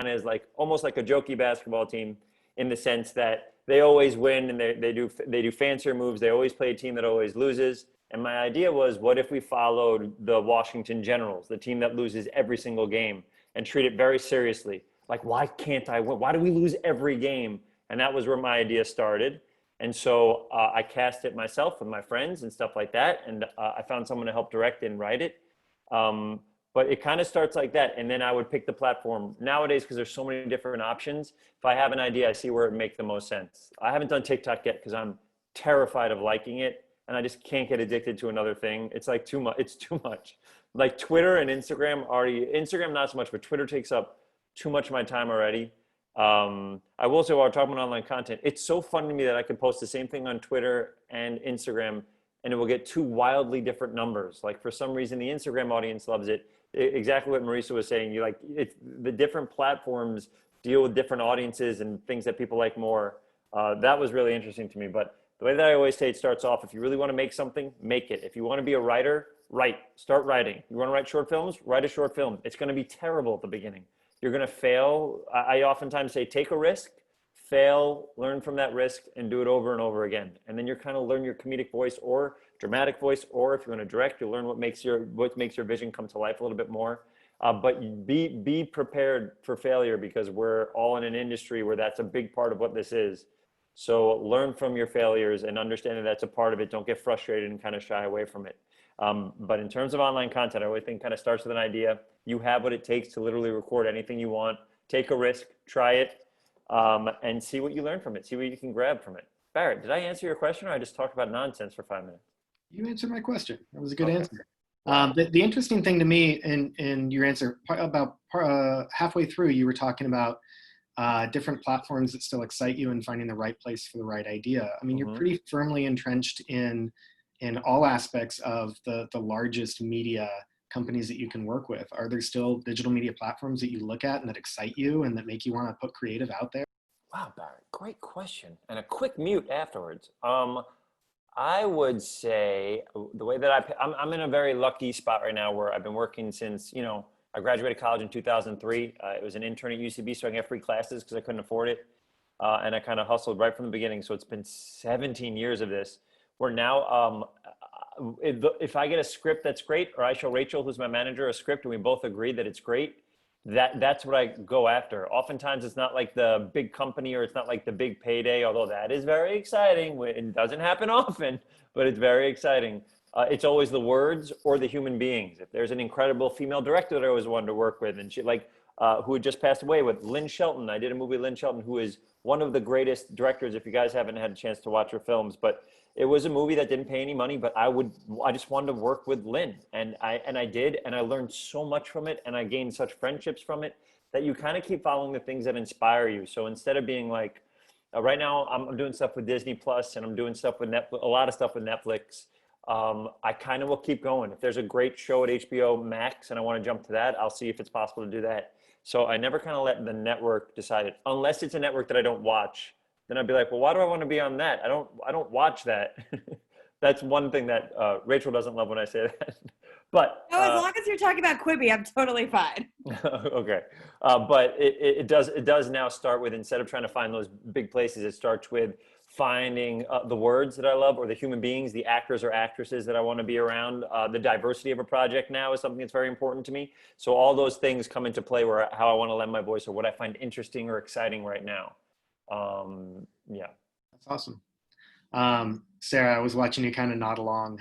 kind of is like almost like a jokey basketball team in the sense that they always win and they do fancier moves. They always play a team that always loses. And my idea was, what if we followed the Washington Generals, the team that loses every single game, and treat it very seriously? Like, why can't I win? Why do we lose every game? And that was where my idea started. And so I cast it myself with my friends and stuff like that. And I found someone to help direct and write it. But it kind of starts like that. And then I would pick the platform. Nowadays, because there's so many different options, if I have an idea, I see where it makes the most sense. I haven't done TikTok yet because I'm terrified of liking it. And I just can't get addicted to another thing. It's like too much. It's too much. Like Twitter and Instagram Instagram not so much, but Twitter takes up too much of my time already. I will say, while we're talking about online content, it's so fun to me that I can post the same thing on Twitter and Instagram and it will get two wildly different numbers. Like for some reason, the Instagram audience loves it. Exactly what Marisa was saying. The different platforms deal with different audiences and things that people like more. That was really interesting to me. But the way that I always say it starts off, if you really want to make something, make it. If you want to be a writer, write. Start writing. You want to write short films? Write a short film. It's going to be terrible at the beginning. You're going to fail. I oftentimes say, take a risk, fail, learn from that risk, and do it over and over again. And then you're kind of learn your comedic voice or dramatic voice, or if you want to direct, you'll learn what makes your vision come to life a little bit more. But be prepared for failure, because we're all in an industry where that's a big part of what this is. So learn from your failures and understand that that's a part of it. Don't get frustrated and kind of shy away from it. But in terms of online content, I always think kind of starts with an idea. You have what it takes to literally record anything you want. Take a risk, try it, and see what you learn from it. See what you can grab from it. Barrett, did I answer your question, or I just talked about nonsense for 5 minutes? You answered my question. That was a good answer. The interesting thing to me in your answer, about halfway through, you were talking about different platforms that still excite you and finding the right place for the right idea. I mean, you're pretty firmly entrenched in all aspects of the largest media companies that you can work with. Are there still digital media platforms that you look at and that excite you and that make you want to put creative out there? Wow, Barrett, great question. And a quick mute afterwards. I would say the way that I'm in a very lucky spot right now where I've been working since, I graduated college in 2003. It was an intern at UCB, so I can get free classes because I couldn't afford it. And I kind of hustled right from the beginning. So it's been 17 years of this. Where now, if I get a script that's great, or I show Rachel, who's my manager, a script, and we both agree that it's great, that's what I go after. Oftentimes, it's not like the big company, or it's not like the big payday, although that is very exciting. It doesn't happen often, but it's very exciting. It's always the words or the human beings. If there's an incredible female director that I always wanted to work with, and she who had just passed away, with Lynn Shelton. I did a movie with Lynn Shelton, who is one of the greatest directors, if you guys haven't had a chance to watch her films. But it was a movie that didn't pay any money, but I just wanted to work with Lynn. And I did, and I learned so much from it, and I gained such friendships from it, that you kind of keep following the things that inspire you. So instead of being like, right now I'm doing stuff with Disney Plus, and I'm doing stuff with Netflix, a lot of stuff with Netflix. I kind of will keep going. If there's a great show at HBO Max and I want to jump to that, I'll see if it's possible to do that. So I never kind of let the network decide it, unless it's a network that I don't watch. Then I'd be like, well, why do I want to be on that? I don't watch that. That's one thing that Rachel doesn't love when I say that. But no, as long as you're talking about Quibi, I'm totally fine. Okay, but it does now start with, instead of trying to find those big places, it starts with finding the words that I love, or the human beings, the actors or actresses that I want to be around. The diversity of a project now is something that's very important to me. So all those things come into play, where how I want to lend my voice, or what I find interesting or exciting right now. Yeah. That's awesome. Sarah, I was watching you kind of nod along.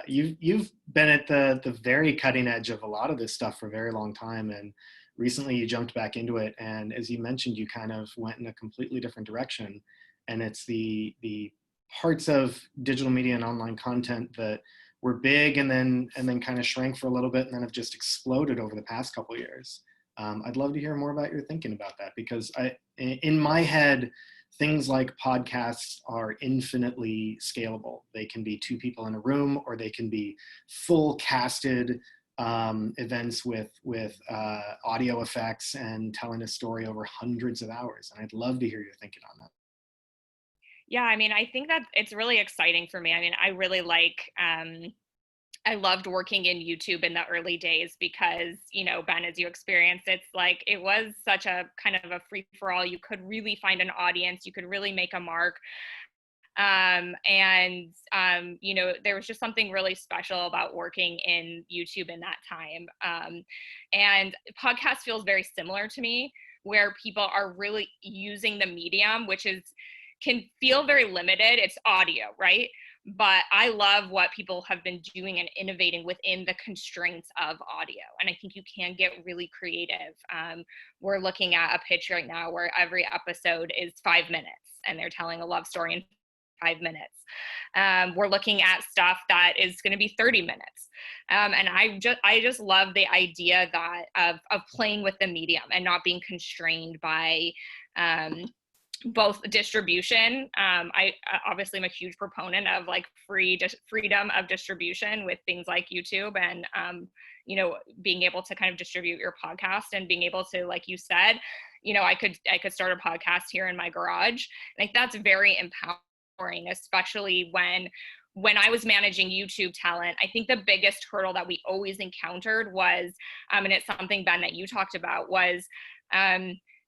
You've been at the very cutting edge of a lot of this stuff for a very long time, and recently you jumped back into it. And as you mentioned, you kind of went in a completely different direction. And it's the parts of digital media and online content that were big and then kind of shrank for a little bit and then have just exploded over the past couple of years. I'd love to hear more about your thinking about that, because in my head, things like podcasts are infinitely scalable. They can be 2 people in a room, or they can be full casted events with audio effects and telling a story over hundreds of hours. And I'd love to hear your thinking on that. Yeah, I mean, I think that it's really exciting for me. I mean, I really like I loved working in YouTube in the early days because, you know, Ben, as you experienced, it's like it was such a kind of a free for all. You could really find an audience, you could really make a mark. You know, there was just something really special about working in YouTube in that time. And podcast feels very similar to me, where people are really using the medium, which is can feel very limited. It's audio, right? But I love what people have been doing and innovating within the constraints of audio. And I think you can get really creative. We're looking at a pitch right now where every episode is 5 minutes and they're telling a love story in 5 minutes. We're looking at stuff that is going to be 30 minutes. And I just love the idea that of playing with the medium and not being constrained by both distribution. I obviously am a huge proponent of like freedom of distribution with things like YouTube and, you know, being able to kind of distribute your podcast and being able to, like you said, you know, I could start a podcast here in my garage. Like that's very empowering, especially when I was managing YouTube talent. I think the biggest hurdle that we always encountered was, and it's something, Ben, that you talked about, was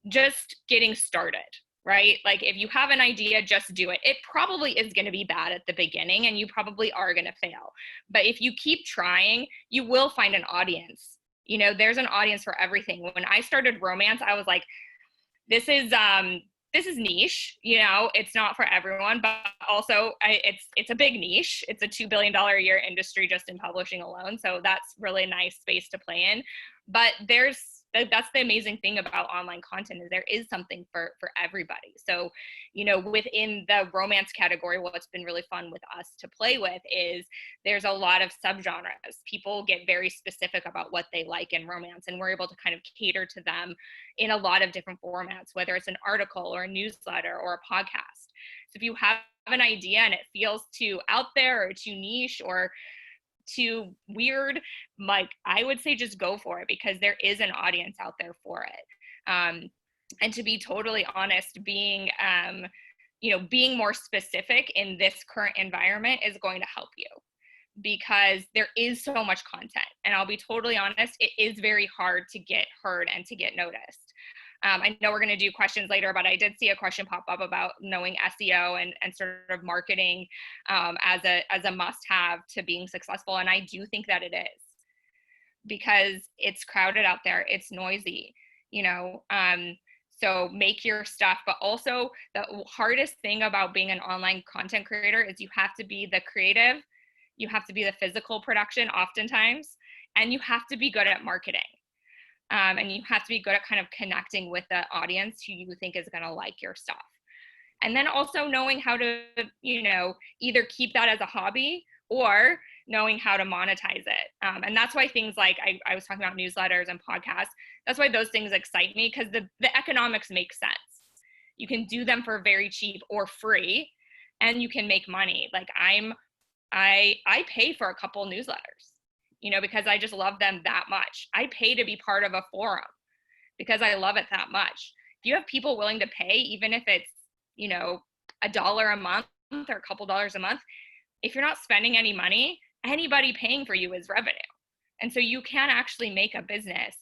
just getting started. Right? Like if you have an idea, just do it. It probably is going to be bad at the beginning and you probably are going to fail. But if you keep trying, you will find an audience. You know, there's an audience for everything. When I started romance, I was like, this is niche, you know, it's not for everyone, but also it's a big niche. It's a $2 billion a year industry just in publishing alone. So that's really a nice space to play in. But that's the amazing thing about online content, is there is something for everybody. So, you know, within the romance category, what's been really fun with us to play with is there's a lot of subgenres. People get very specific about what they like in romance, and we're able to kind of cater to them in a lot of different formats, whether it's an article or a newsletter or a podcast. So if you have an idea and it feels too out there or too niche or too weird, like I would say just go for it, because there is an audience out there for it. And to be totally honest, being more specific in this current environment is going to help you, because there is so much content. And I'll be totally honest, it is very hard to get heard and to get noticed. I know we're going to do questions later, but I did see a question pop up about knowing SEO and sort of marketing as a must-have to being successful. And I do think that it is, because it's crowded out there. It's noisy, you know. So make your stuff, but also the hardest thing about being an online content creator is you have to be the creative, you have to be the physical production oftentimes, and you have to be good at marketing. And you have to be good at kind of connecting with the audience who you think is going to like your stuff. And then also knowing how to, you know, either keep that as a hobby or knowing how to monetize it. And that's why things like I was talking about newsletters and podcasts. That's why those things excite me, because the economics make sense. You can do them for very cheap or free, and you can make money. Like I pay for a couple newsletters, you know, because I just love them that much. I pay to be part of a forum because I love it that much. If you have people willing to pay, even if it's, you know, $1 a month or a couple dollars a month, if you're not spending any money, anybody paying for you is revenue. And so you can actually make a business.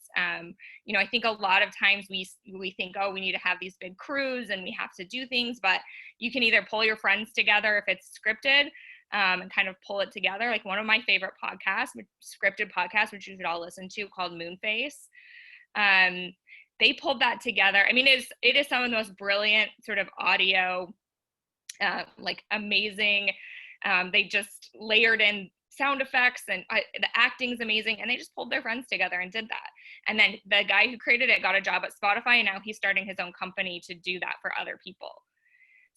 You know, I think a lot of times we think, oh, we need to have these big crews and we have to do things, but you can either pull your friends together if it's scripted, and kind of pull it together. Like one of my favorite podcasts, scripted podcasts, which you should all listen to, called Moonface. They pulled that together. I mean, it is some of the most brilliant sort of audio, like amazing. They just layered in sound effects and the acting's amazing. And they just pulled their friends together and did that. And then the guy who created it got a job at Spotify, and now he's starting his own company to do that for other people.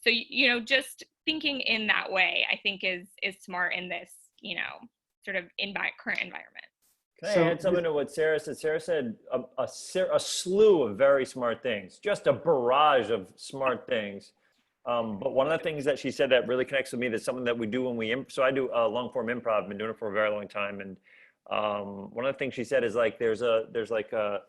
So, you know, just thinking in that way, I think is smart in this, you know, sort of current environment. Can I add something to what Sarah said? Sarah said a slew of very smart things, just a barrage of smart things. But one of the things that she said that really connects with me, that's something that we do when so I do long form improv. I've been doing it for a very long time. And one of the things she said is like, there's like a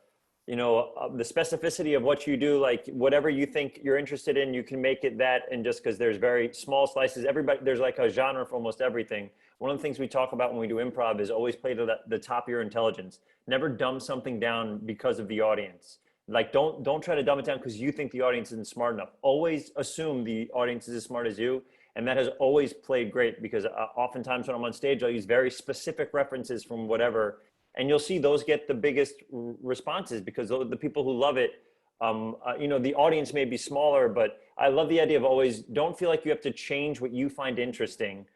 the specificity of what you do, like whatever you think you're interested in, you can make it that. And just because there's very small slices, there's like a genre for almost everything. One of the things we talk about when we do improv is always play to the top of your intelligence. Never dumb something down because of the audience. Like don't try to dumb it down because you think the audience isn't smart enough. Always assume the audience is as smart as you. And that has always played great because oftentimes when I'm on stage, I'll use very specific references from whatever. And you'll see those get the biggest responses because the people who love it, the audience may be smaller, but I love the idea of always don't feel like you have to change what you find interesting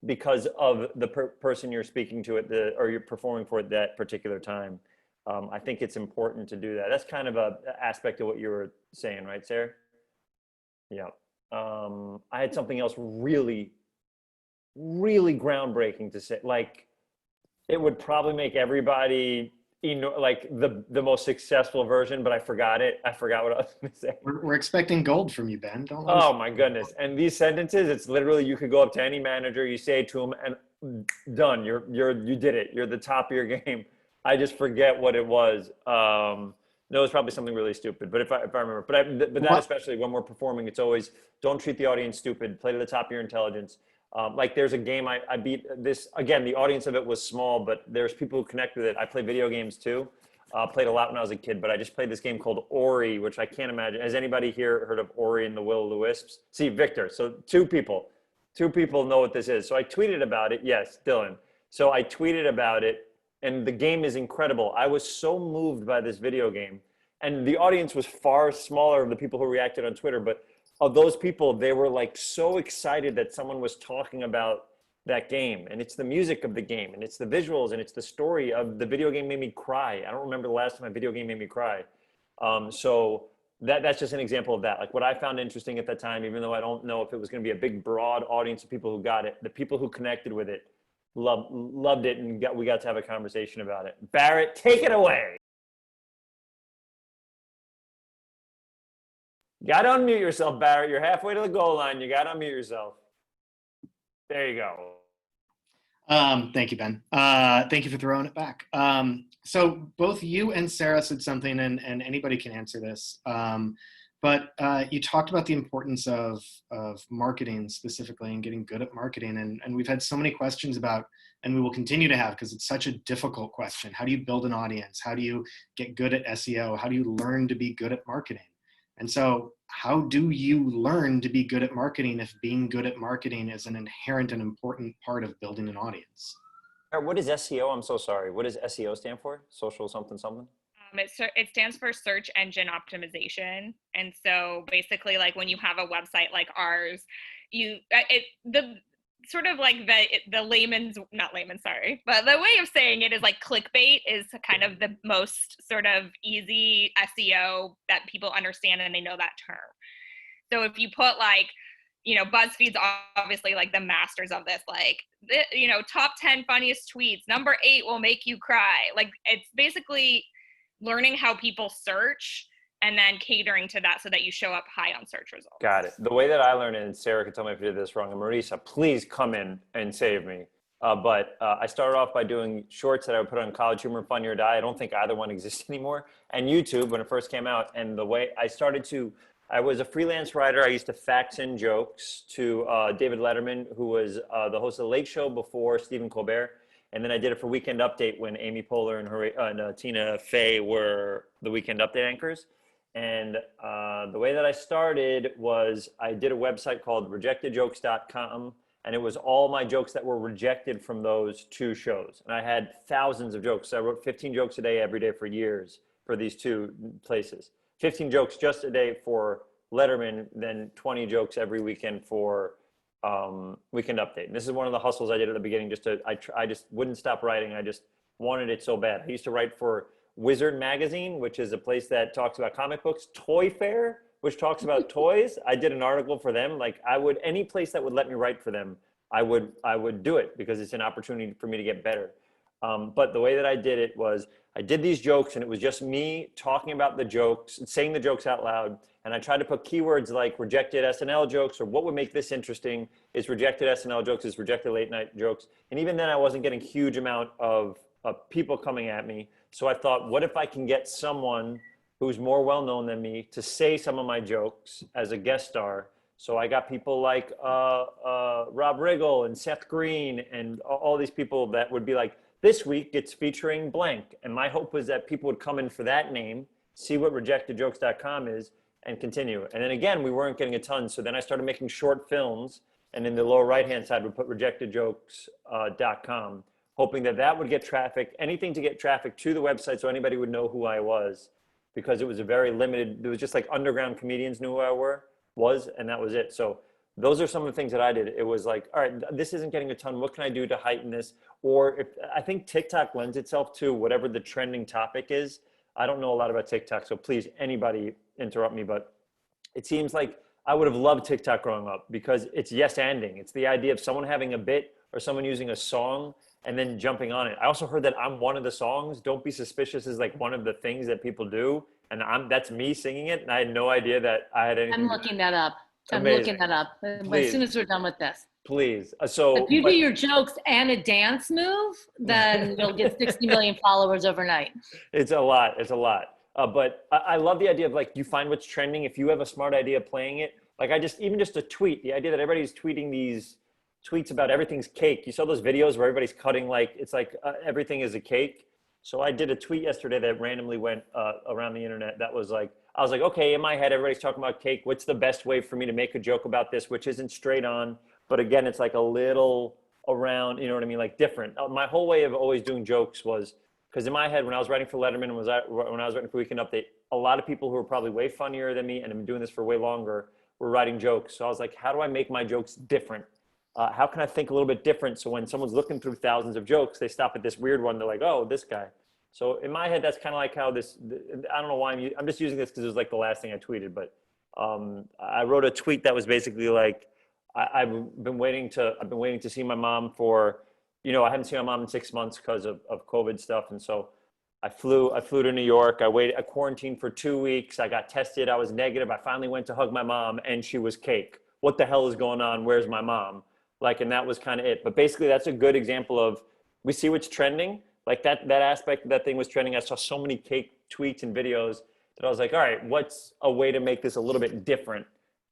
because of the person you're speaking to or you're performing for at that particular time. I think it's important to do that. That's kind of a aspect of what you were saying, right, Sarah? Yeah. I had something else really, really groundbreaking to say. Like, it would probably make everybody, like the most successful version, but I forgot it. I forgot what I was going to say. We're expecting gold from you, Ben. Don't. Oh my goodness! And these sentences, it's literally you could go up to any manager, you say it to them, and done. You did it. You're the top of your game. I just forget what it was. No, it's probably something really stupid. But if I remember, but that especially when we're performing, it's always don't treat the audience stupid. Play to the top of your intelligence. Like there's a game I beat this again. The audience of it was small, but there's people who connect with it. I play video games too. Played a lot when I was a kid, but I just played this game called Ori, which I can't imagine. Has anybody here heard of Ori and the Will of the Wisps? See, Victor. So two people know what this is. So I tweeted about it. Yes, Dylan. So I tweeted about it. And the game is incredible. I was so moved by this video game. And the audience was far smaller of the people who reacted on Twitter. But of those people, they were like so excited that someone was talking about that game. And it's the music of the game. And it's the visuals. And it's the story of the video game made me cry. I don't remember the last time a video game made me cry. So that's just an example of that. Like what I found interesting at that time, even though I don't know if it was going to be a big, broad audience of people who got it, the people who connected with it, loved it, and we got to have a conversation about it. Barrett, take it away. You got to unmute yourself, Barrett. You're halfway to the goal line. You got to unmute yourself. There you go. Thank you, Ben. Thank you for throwing it back. So both you and Sarah said something, and anybody can answer this. But you talked about the importance of marketing specifically and getting good at marketing. And we've had so many questions about, and we will continue to have, because it's such a difficult question. How do you build an audience? How do you get good at SEO? How do you learn to be good at marketing? And so how do you learn to be good at marketing if being good at marketing is an inherent and important part of building an audience? What is SEO? I'm so sorry. What does SEO stand for? Social something something? It stands for search engine optimization. And so basically, like when you have a website like ours, sort of like the not layman's, sorry, but the way of saying it is like clickbait is kind of the most sort of easy SEO that people understand and they know that term. So if you put like, BuzzFeed's obviously like the masters of this, like, top 10 funniest tweets, number 8 will make you cry. Like it's basically learning how people search and then catering to that so that you show up high on search results. Got it. The way that I learned it, and Sarah could tell me if I did this wrong, and Marisa, please come in and save me. But I started off by doing shorts that I would put on College Humor, Funny or Die. I don't think either one exists anymore. And YouTube when it first came out. And the way I was a freelance writer. I used to fax in jokes to David Letterman, who was the host of The Late Show before Stephen Colbert. And then I did it for Weekend Update when Amy Poehler and Tina Fey were the Weekend Update anchors. And the way that I started was I did a website called rejectedjokes.com, and it was all my jokes that were rejected from those two shows. And I had thousands of jokes. I wrote 15 jokes a day every day for years for these two places. 15 jokes just a day for Letterman, then 20 jokes every weekend for Weekend Update. And this is one of the hustles I did at the beginning. I just wouldn't stop writing. I just wanted it so bad. I used to write for Wizard Magazine, which is a place that talks about comic books. Toy Fair, which talks about toys. I did an article for them. Like any place that would let me write for them, I would do it because it's an opportunity for me to get better. But the way that I did it was I did these jokes and it was just me talking about the jokes, saying the jokes out loud. And I tried to put keywords like rejected SNL jokes or what would make this interesting is rejected SNL jokes, is rejected late night jokes. And even then I wasn't getting huge amount of people coming at me. So I thought, what if I can get someone who's more well-known than me to say some of my jokes as a guest star? So I got people like Rob Riggle and Seth Green and all these people that would be like, this week it's featuring blank. And my hope was that people would come in for that name, see what rejectedjokes.com is, and continue. And then again, we weren't getting a ton. So then I started making short films, and in the lower right-hand side, we put rejectedjokes.com, hoping that that would get traffic, anything to get traffic to the website so anybody would know who I was, because it was a very limited, it was just like underground comedians knew who I was, and that was it. So those are some of the things that I did. It was like, all right, this isn't getting a ton. What can I do to heighten this? Or if I think TikTok lends itself to whatever the trending topic is. I don't know a lot about TikTok, so please, anybody interrupt me, but it seems like I would have loved TikTok growing up because it's yes-anding. It's the idea of someone having a bit or someone using a song and then jumping on it. I also heard that I'm one of the songs. Don't be suspicious is like one of the things that people do. And that's me singing it. And I had no idea that I had anything. I'm looking that up. Amazing. I'm looking that up as soon as we're done with this. Please. So If you do your jokes and a dance move, then you'll get 60 million followers overnight. It's a lot. It's a lot. But I love the idea of like, you find what's trending. If you have a smart idea playing it, like even just a tweet, the idea that everybody's tweeting these tweets about everything's cake. You saw those videos where everybody's cutting like, it's like everything is a cake. So I did a tweet yesterday that randomly went around the internet. That was like, I was like, okay, in my head, everybody's talking about cake. What's the best way for me to make a joke about this, which isn't straight on, but again, it's like a little around, you know what I mean? Like different. My whole way of always doing jokes was, because in my head, when I was writing for Letterman and when I was writing for Weekend Update, a lot of people who are probably way funnier than me and have been doing this for way longer were writing jokes. So I was like, how do I make my jokes different? How can I think a little bit different? So when someone's looking through thousands of jokes, they stop at this weird one. They're like, oh, this guy. So in my head, that's kind of like how this, I don't know why I'm just using this because it was like the last thing I tweeted, but I wrote a tweet that was basically like, I've been waiting to see my mom for, you know, I haven't seen my mom in 6 months because of COVID stuff. And so I flew to New York. I quarantined for 2 weeks. I got tested. I was negative. I finally went to hug my mom and she was cake. What the hell is going on? Where's my mom? Like, and that was kind of it. But basically that's a good example of, we see what's trending. Like that aspect of that thing was trending. I saw so many cake tweets and videos that I was like, all right, what's a way to make this a little bit different?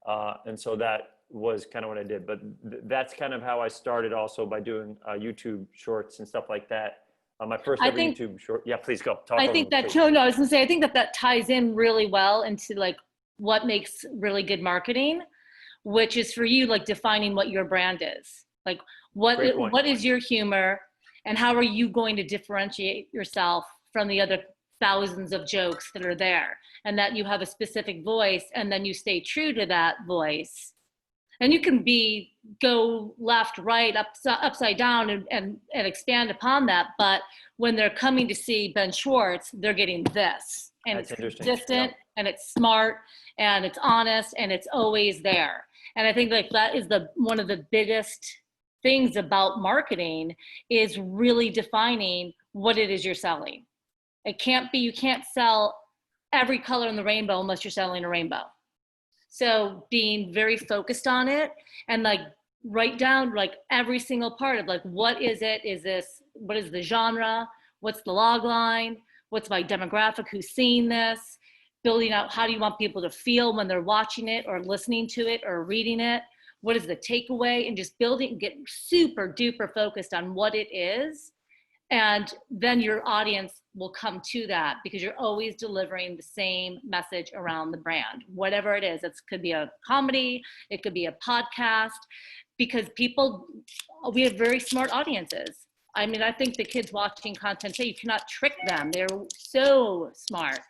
And so that was kind of what I did. But that's kind of how I started also by doing YouTube shorts and stuff like that. My first ever YouTube short. Yeah, please go. I think that, no, I was gonna say, I think that ties in really well into like what makes really good marketing, which is for you, like defining what your brand is. Like what is your humor and how are you going to differentiate yourself from the other thousands of jokes that are there, and that you have a specific voice and then you stay true to that voice. And you can go left, right, upside down and expand upon that. But when they're coming to see Ben Schwartz, they're getting this. And it's consistent, and it's smart, and it's honest, and it's always there. And I think like that is one of the biggest things about marketing is really defining what it is you're selling. It can't be, you can't sell every color in the rainbow unless you're selling a rainbow. So being very focused on it and like write down like every single part of like, what is it? What is the genre? What's the log line? What's my demographic? Who's seeing this? Building out, how do you want people to feel when they're watching it or listening to it or reading it? What is the takeaway? And just get super duper focused on what it is. And then your audience will come to that because you're always delivering the same message around the brand, whatever it is. It could be a comedy, it could be a podcast, because we have very smart audiences. I mean, I think the kids watching content today, you cannot trick them. They're so smart.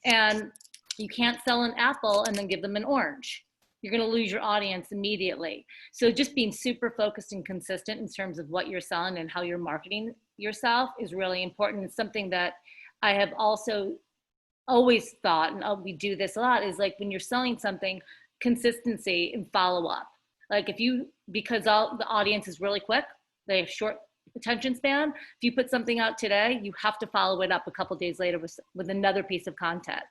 And you can't sell an apple and then give them an orange. You're going to lose your audience immediately. So just being super focused and consistent in terms of what you're selling and how you're marketing yourself is really important. It's something that I have also always thought, and we do this a lot, is like when you're selling something, consistency and follow up. Like because the audience is really quick, they have short attention span. If you put something out today, you have to follow it up a couple days later with another piece of content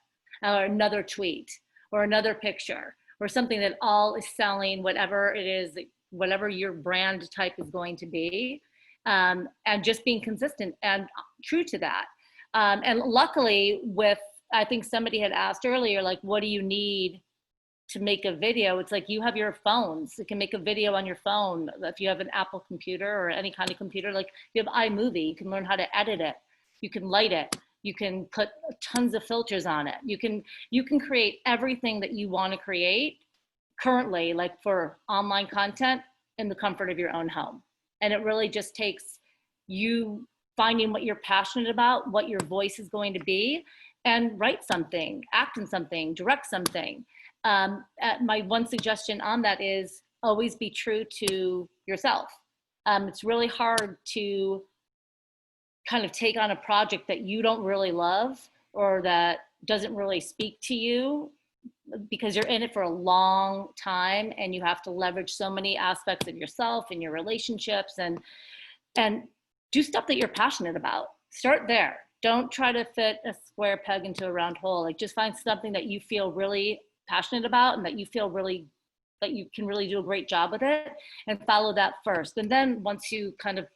or another tweet or another picture or something that all is selling whatever it is, whatever your brand type is going to be. And just being consistent and true to that. And luckily I think somebody had asked earlier, like, what do you need to make a video? It's like, you have your phones. You can make a video on your phone. If you have an Apple computer or any kind of computer, like you have iMovie, you can learn how to edit it. You can light it. You can put tons of filters on it. You can create everything that you want to create currently, like for online content, in the comfort of your own home. And it really just takes you finding what you're passionate about, what your voice is going to be, and write something, act in something, direct something. My one suggestion on that is always be true to yourself. It's really hard to kind of take on a project that you don't really love or that doesn't really speak to you, because you're in it for a long time and you have to leverage so many aspects of yourself and your relationships, and do stuff that you're passionate about. Start there. Don't try to fit a square peg into a round hole. Like, just find something that you feel really passionate about and that you feel really that you can really do a great job with it, and follow that first. And then once you kind of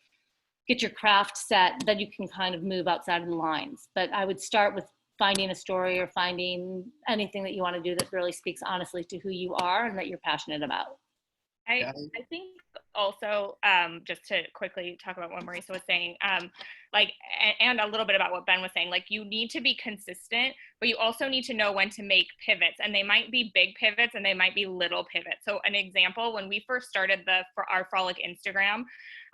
get your craft set, then you can kind of move outside of the lines. But I would start with finding a story or finding anything that you want to do that really speaks honestly to who you are and that you're passionate about. I think also, just to quickly talk about what Marisa was saying, like, and a little bit about what Ben was saying, like, you need to be consistent, but you also need to know when to make pivots, and they might be big pivots and they might be little pivots. So an example, when we first started for our Frolic Instagram,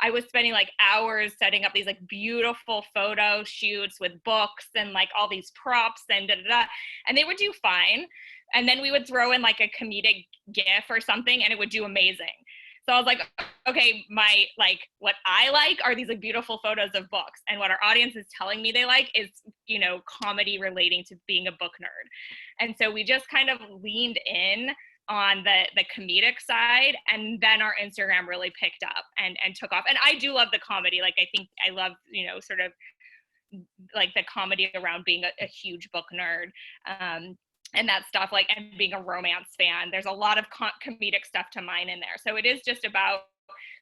I was spending like hours setting up these like beautiful photo shoots with books and like all these props and and they would do fine. And then we would throw in like a comedic GIF or something and it would do amazing. So I was like, okay, what I like are these like beautiful photos of books, and what our audience is telling me they like is, you know, comedy relating to being a book nerd. And so we just kind of leaned in on the comedic side, and then our Instagram really picked up and took off. And I do love the comedy. Like, I think I love, you know, sort of like the comedy around being a huge book nerd. And that stuff, like, and being a romance fan, there's a lot of comedic stuff to mine in there. So it is just about,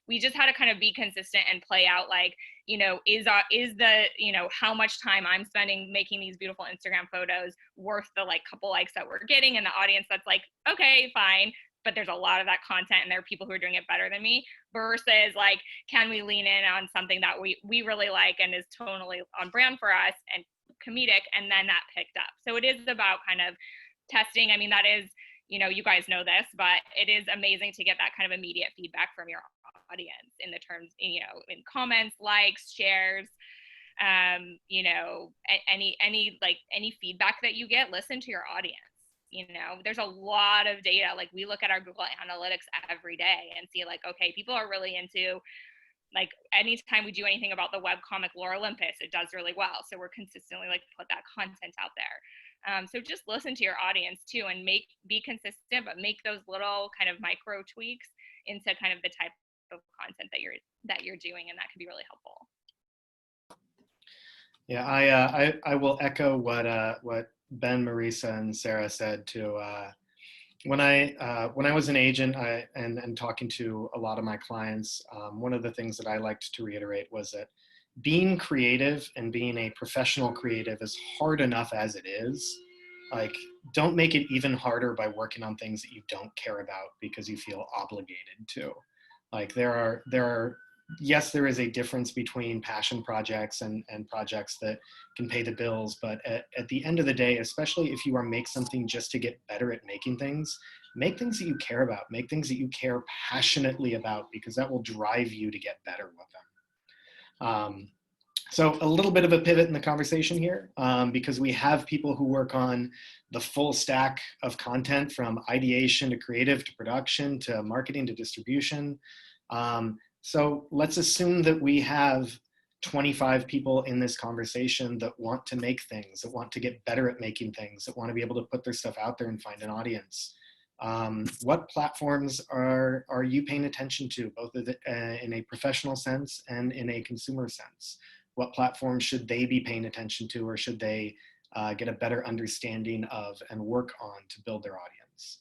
we just had to kind of be consistent and play out, like, you know, is the, you know, how much time I'm spending making these beautiful Instagram photos worth the like couple likes that we're getting, and the audience that's like, okay, fine, but there's a lot of that content and there are people who are doing it better than me, versus like, can we lean in on something that we really like and is totally on brand for us and comedic, and then that picked up. So it is about kind of testing. I mean, that is, you know, you guys know this, but it is amazing to get that kind of immediate feedback from your audience in the terms, you know, in comments, likes, shares, you know, any feedback that you get, listen to your audience. You know, there's a lot of data. Like, we look at our Google Analytics every day and see like, okay, people are really into, like, anytime we do anything about the webcomic Lore Olympus, it does really well. So we're consistently like put that content out there. So just listen to your audience too, and be consistent, but make those little kind of micro tweaks into kind of the type of content that you're doing, and that can be really helpful. Yeah, I will echo what Ben, Marisa, and Sarah said too. When I was an agent and talking to a lot of my clients, one of the things that I liked to reiterate was that being creative and being a professional creative is hard enough as it is. Like, don't make it even harder by working on things that you don't care about because you feel obligated to. Like, there are yes, there is a difference between passion projects and projects that can pay the bills, but at the end of the day, especially if you are make something just to get better at making things, make things that you care about, make things that you care passionately about, because that will drive you to get better with them. So a little bit of a pivot in the conversation here, because we have people who work on the full stack of content, from ideation to creative to production to marketing to distribution. So let's assume that we have 25 people in this conversation that want to make things, that want to get better at making things, that want to be able to put their stuff out there and find an audience. What platforms are you paying attention to, both in a professional sense and in a consumer sense? What platforms should they be paying attention to, or should they get a better understanding of and work on to build their audience?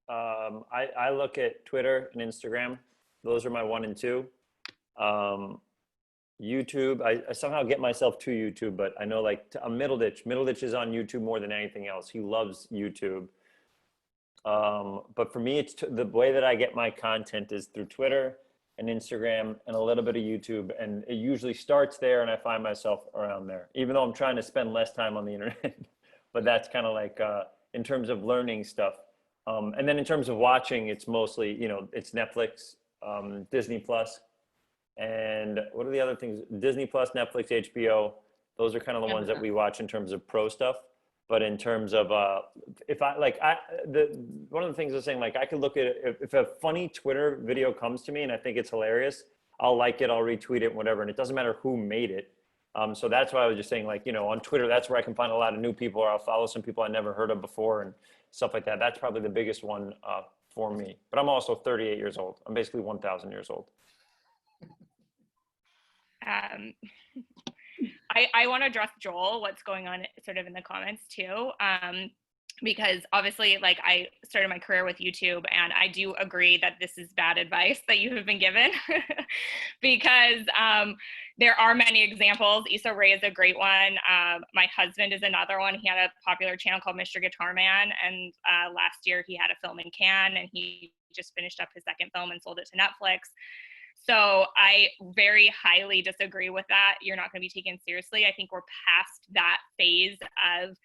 I look at Twitter and Instagram. Those are my 1 and 2. YouTube. I somehow get myself to YouTube, but I know like Middleditch. Middleditch is on YouTube more than anything else. He loves YouTube. But for me, it's the way that I get my content is through Twitter and Instagram and a little bit of YouTube. And it usually starts there and I find myself around there, even though I'm trying to spend less time on the internet. But that's kind of like in terms of learning stuff. And then in terms of watching, it's mostly, it's Netflix, Disney Plus, and what are the other things? Disney Plus, Netflix, HBO. Those are kind of the ones that we watch in terms of pro stuff. But in terms of one of the things I was saying, like I could look at it, if a funny Twitter video comes to me and I think it's hilarious, I'll like it, I'll retweet it, whatever, and it doesn't matter who made it. So that's why I was just saying, like, on Twitter, that's where I can find a lot of new people, or I'll follow some people I never heard of before and stuff like that. That's probably the biggest one for me. But I'm also 38 years old. I'm basically 1,000 years old. I want to address Joel, what's going on sort of in the comments too. Because obviously, like, I started my career with YouTube, and I do agree that this is bad advice that you have been given because there are many examples. Issa Rae is a great one. My husband is another one. He had a popular channel called Mr. Guitar Man, and last year he had a film in Cannes, and he just finished up his second film and sold it to Netflix. So I very highly disagree with that. You're not going to be taken seriously. I think we're past that phase of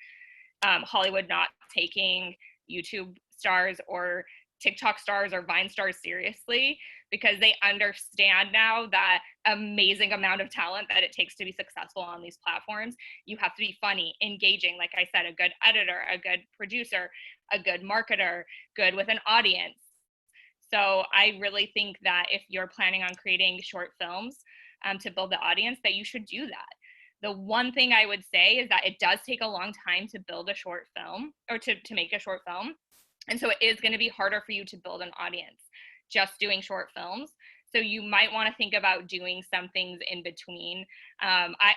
Hollywood not taking YouTube stars or TikTok stars or Vine stars seriously, because they understand now that amazing amount of talent that it takes to be successful on these platforms. You have to be funny, engaging, like I said, a good editor, a good producer, a good marketer, good with an audience. So I really think that if you're planning on creating short films to build the audience, that you should do that. The one thing I would say is that it does take a long time to build a short film, or to make a short film. And so it is going to be harder for you to build an audience just doing short films. So you might want to think about doing some things in between.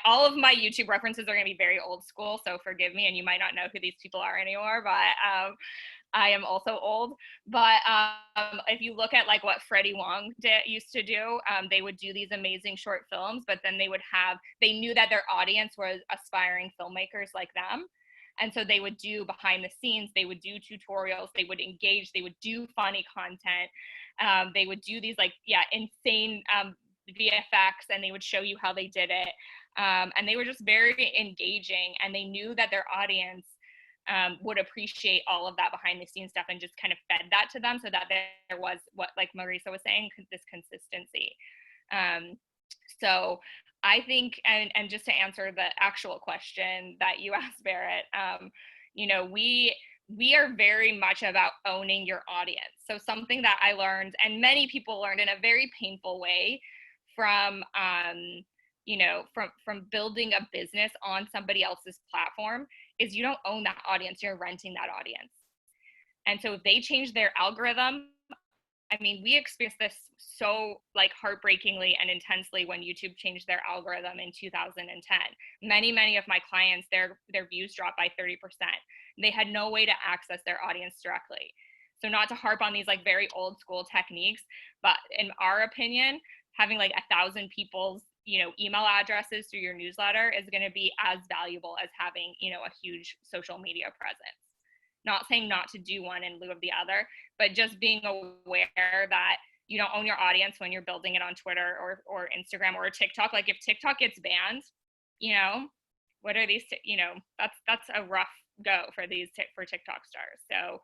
All of my YouTube references are going to be very old school, so forgive me, and you might not know who these people are anymore, but I am also old. But if you look at like what Freddie Wong used to do, they would do these amazing short films, but then they knew that their audience was aspiring filmmakers like them. And so they would do behind the scenes, they would do tutorials, they would engage, they would do funny content. They would do these insane VFX, and they would show you how they did it. And they were just very engaging, and they knew that their audience would appreciate all of that behind the scenes stuff, and just kind of fed that to them, so that there was, what like Marisa was saying, this consistency. So I think, and just to answer the actual question that you asked, Barrett, we are very much about owning your audience. So something that I learned, and many people learned in a very painful way from building a business on somebody else's platform, is you don't own that audience, you're renting that audience. And so if they change their algorithm, I mean, we experienced this so like heartbreakingly and intensely when YouTube changed their algorithm in 2010. Many of my clients, their views dropped by 30%. They had no way to access their audience directly. So not to harp on these like very old school techniques, but in our opinion, having like 1,000 people's email addresses through your newsletter is going to be as valuable as having a huge social media presence. Not saying not to do one in lieu of the other, but just being aware that you don't own your audience when you're building it on Twitter or Instagram or TikTok. Like if TikTok gets banned, what are these? That's a rough go for for TikTok stars. So,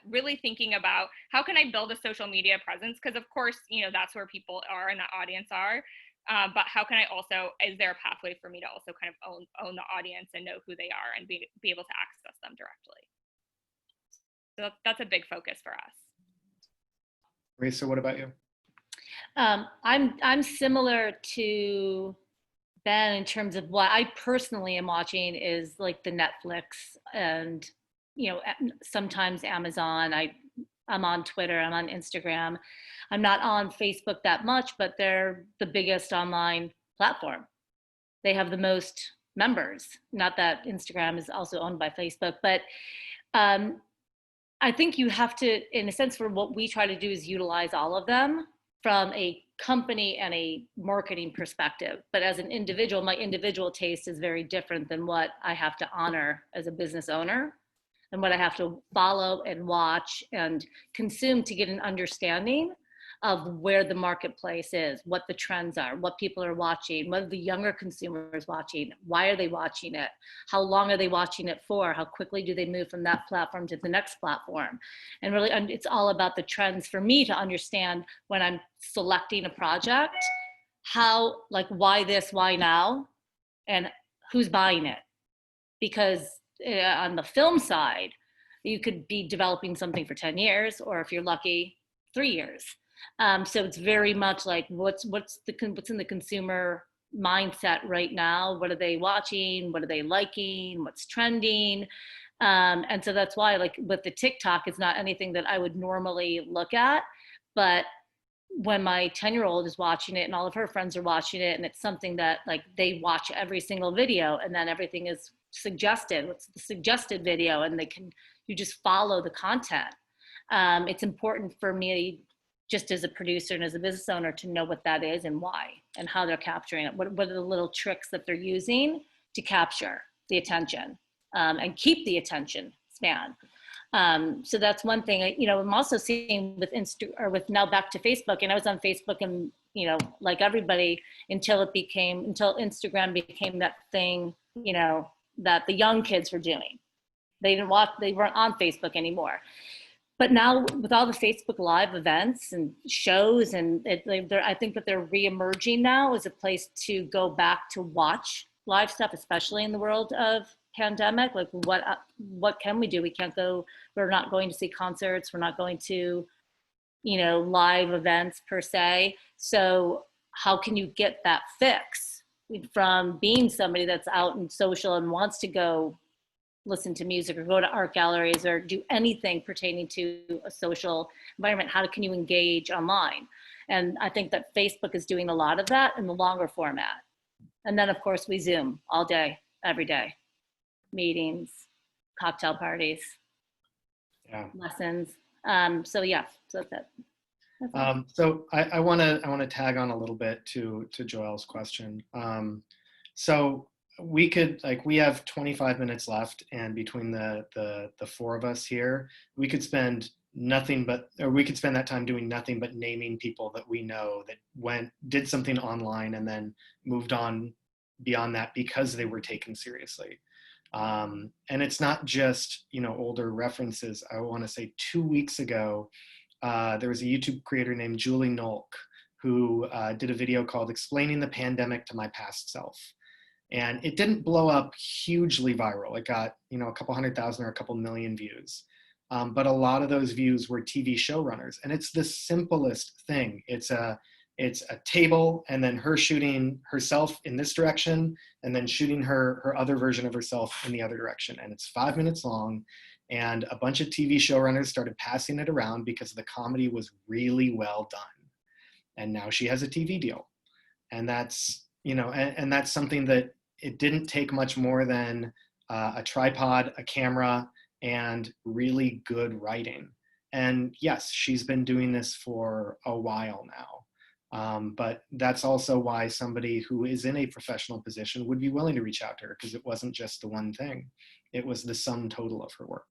really thinking about how can I build a social media presence? Because of course, that's where people are and the audience are. But how can I also, is there a pathway for me to also kind of own the audience and know who they are and be able to access them directly? So that's a big focus for us. Marisa, what about you? I'm similar to Ben in terms of what I personally am watching is like the Netflix and sometimes Amazon. I'm on Twitter, I'm on Instagram. I'm not on Facebook that much, but they're the biggest online platform. They have the most members. Not that Instagram is also owned by Facebook, but I think you have to, in a sense, for what we try to do is utilize all of them from a company and a marketing perspective. But as an individual, my individual taste is very different than what I have to honor as a business owner and what I have to follow and watch and consume to get an understanding of where the marketplace is, what the trends are, what people are watching, what are the younger consumers watching, why are they watching it, how long are they watching it for, how quickly do they move from that platform to the next platform. And really, it's all about the trends for me to understand when I'm selecting a project, how, like, why this, why now, and who's buying it. Because on the film side, you could be developing something for 10 years, or if you're lucky, 3 years. So it's very much like what's in the consumer mindset right now. What are they watching? What are they liking? What's trending? And so that's why, like with the TikTok, it's not anything that I would normally look at, but when my 10-year-old is watching it and all of her friends are watching it, and it's something that like they watch every single video, and then everything is suggested. What's the suggested video? And you just follow the content. It's important for me, just as a producer and as a business owner, to know what that is and why and how they're capturing it. What are the little tricks that they're using to capture the attention and keep the attention span? So that's one thing. You know, I'm also seeing with with now back to Facebook, and I was on Facebook, and you know, like everybody, until Instagram became that thing, you know, that the young kids were doing. They weren't on Facebook anymore. But now with all the Facebook Live events and shows, and I think that they're reemerging now as a place to go back to watch live stuff, especially in the world of pandemic. Like what can we do? We're not going to see concerts. We're not going to, you know, live events per se. So how can you get that fix from being somebody that's out in social and wants to go listen to music or go to art galleries or do anything pertaining to a social environment? How can you engage online? And I think that Facebook is doing a lot of that in the longer format. And then of course we Zoom all day, every day, meetings, cocktail parties, lessons. So that's it. So I want to tag on a little bit to Joelle's question. So we have 25 minutes left, and between the four of us here, we could spend that time doing nothing but naming people that we know that did something online and then moved on beyond that because they were taken seriously. And it's not just, you know, older references. I want to say 2 weeks ago, there was a YouTube creator named Julie Nolk who did a video called "Explaining the Pandemic to My Past Self." And it didn't blow up hugely viral. It got, you know, a couple 100,000 or a couple million views. But a lot of those views were TV showrunners. And it's the simplest thing. It's a table, and then her shooting herself in this direction, and then shooting her other version of herself in the other direction. And it's 5 minutes long. And a bunch of TV showrunners started passing it around because the comedy was really well done. And now she has a TV deal. And that's, you know, and that's something that it didn't take much more than a tripod, a camera, and really good writing. And yes, she's been doing this for a while now. But that's also why somebody who is in a professional position would be willing to reach out to her, because it wasn't just the one thing. It was the sum total of her work.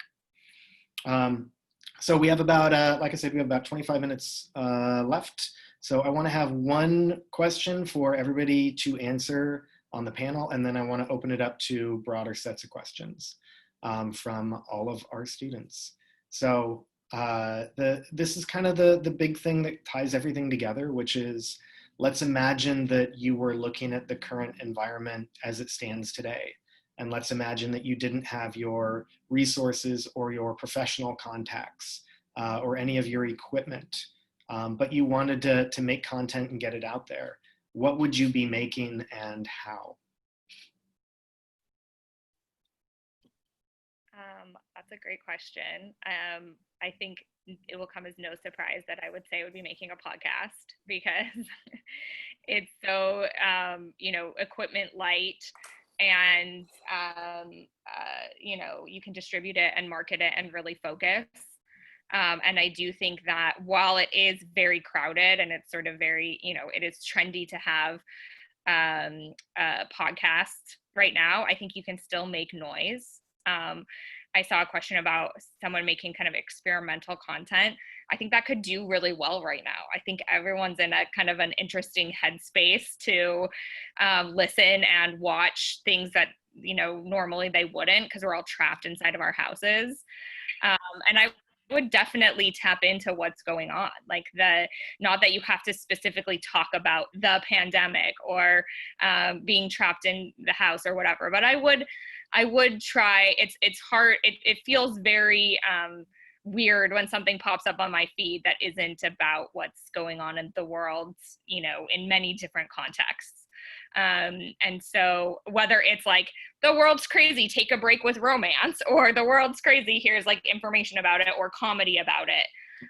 So we have about, like I said, we have about 25 minutes left. So I want to have one question for everybody to answer on the panel, and then I want to open it up to broader sets of questions from all of our students. So this is kind of the big thing that ties everything together, which is, let's imagine that you were looking at the current environment as it stands today. And let's imagine that you didn't have your resources or your professional contacts or any of your equipment, but you wanted to make content and get it out there. What would you be making and how? That's a great question. I think it will come as no surprise that I would say I would be making a podcast, because it's so, you know, equipment light, and, you know, you can distribute it and market it and really focus. And I do think that while it is very crowded and it's sort of very, it is trendy to have a podcast right now, I think you can still make noise. I saw a question about someone making kind of experimental content. I think that could do really well right now. I think everyone's in a kind of an interesting headspace to listen and watch things that, normally they wouldn't, because we're all trapped inside of our houses. And I would definitely tap into what's going on. Like not that you have to specifically talk about the pandemic or being trapped in the house or whatever, but I would try. It's hard. It feels very weird when something pops up on my feed that isn't about what's going on in the world, in many different contexts. And so whether it's like the world's crazy, take a break with romance, or the world's crazy, here's like information about it or comedy about it.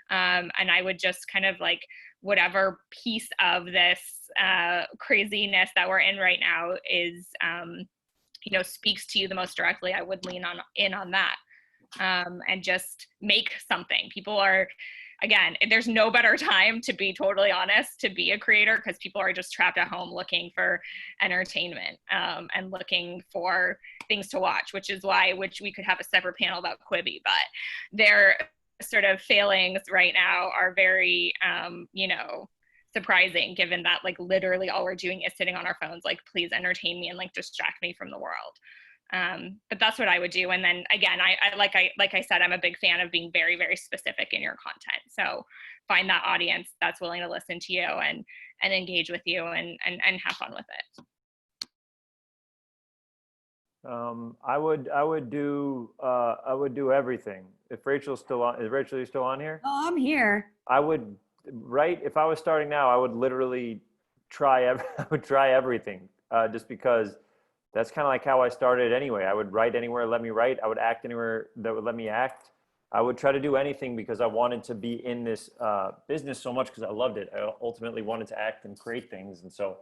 And I would just kind of like whatever piece of this craziness that we're in right now is, speaks to you the most directly, I would lean in on that, and just make something. People are, again, there's no better time, to be totally honest, to be a creator, because people are just trapped at home looking for entertainment, and looking for things to watch, which we could have a separate panel about Quibi, but their sort of failings right now are very, surprising, given that like literally all we're doing is sitting on our phones, like, please entertain me and like distract me from the world. But that's what I would do. And then again, I like I said, I'm a big fan of being very, very specific in your content. So find that audience that's willing to listen to you and engage with you and have fun with it. I would do everything. If Rachel's still on, is Rachel, you still on here? Oh, I'm here. I would if I was starting now, I would literally I would try everything, just because that's kind of like how I started anyway. I would write anywhere let me write. I would act anywhere that would let me act. I would try to do anything because I wanted to be in this business so much, because I loved it. I ultimately wanted to act and create things. And so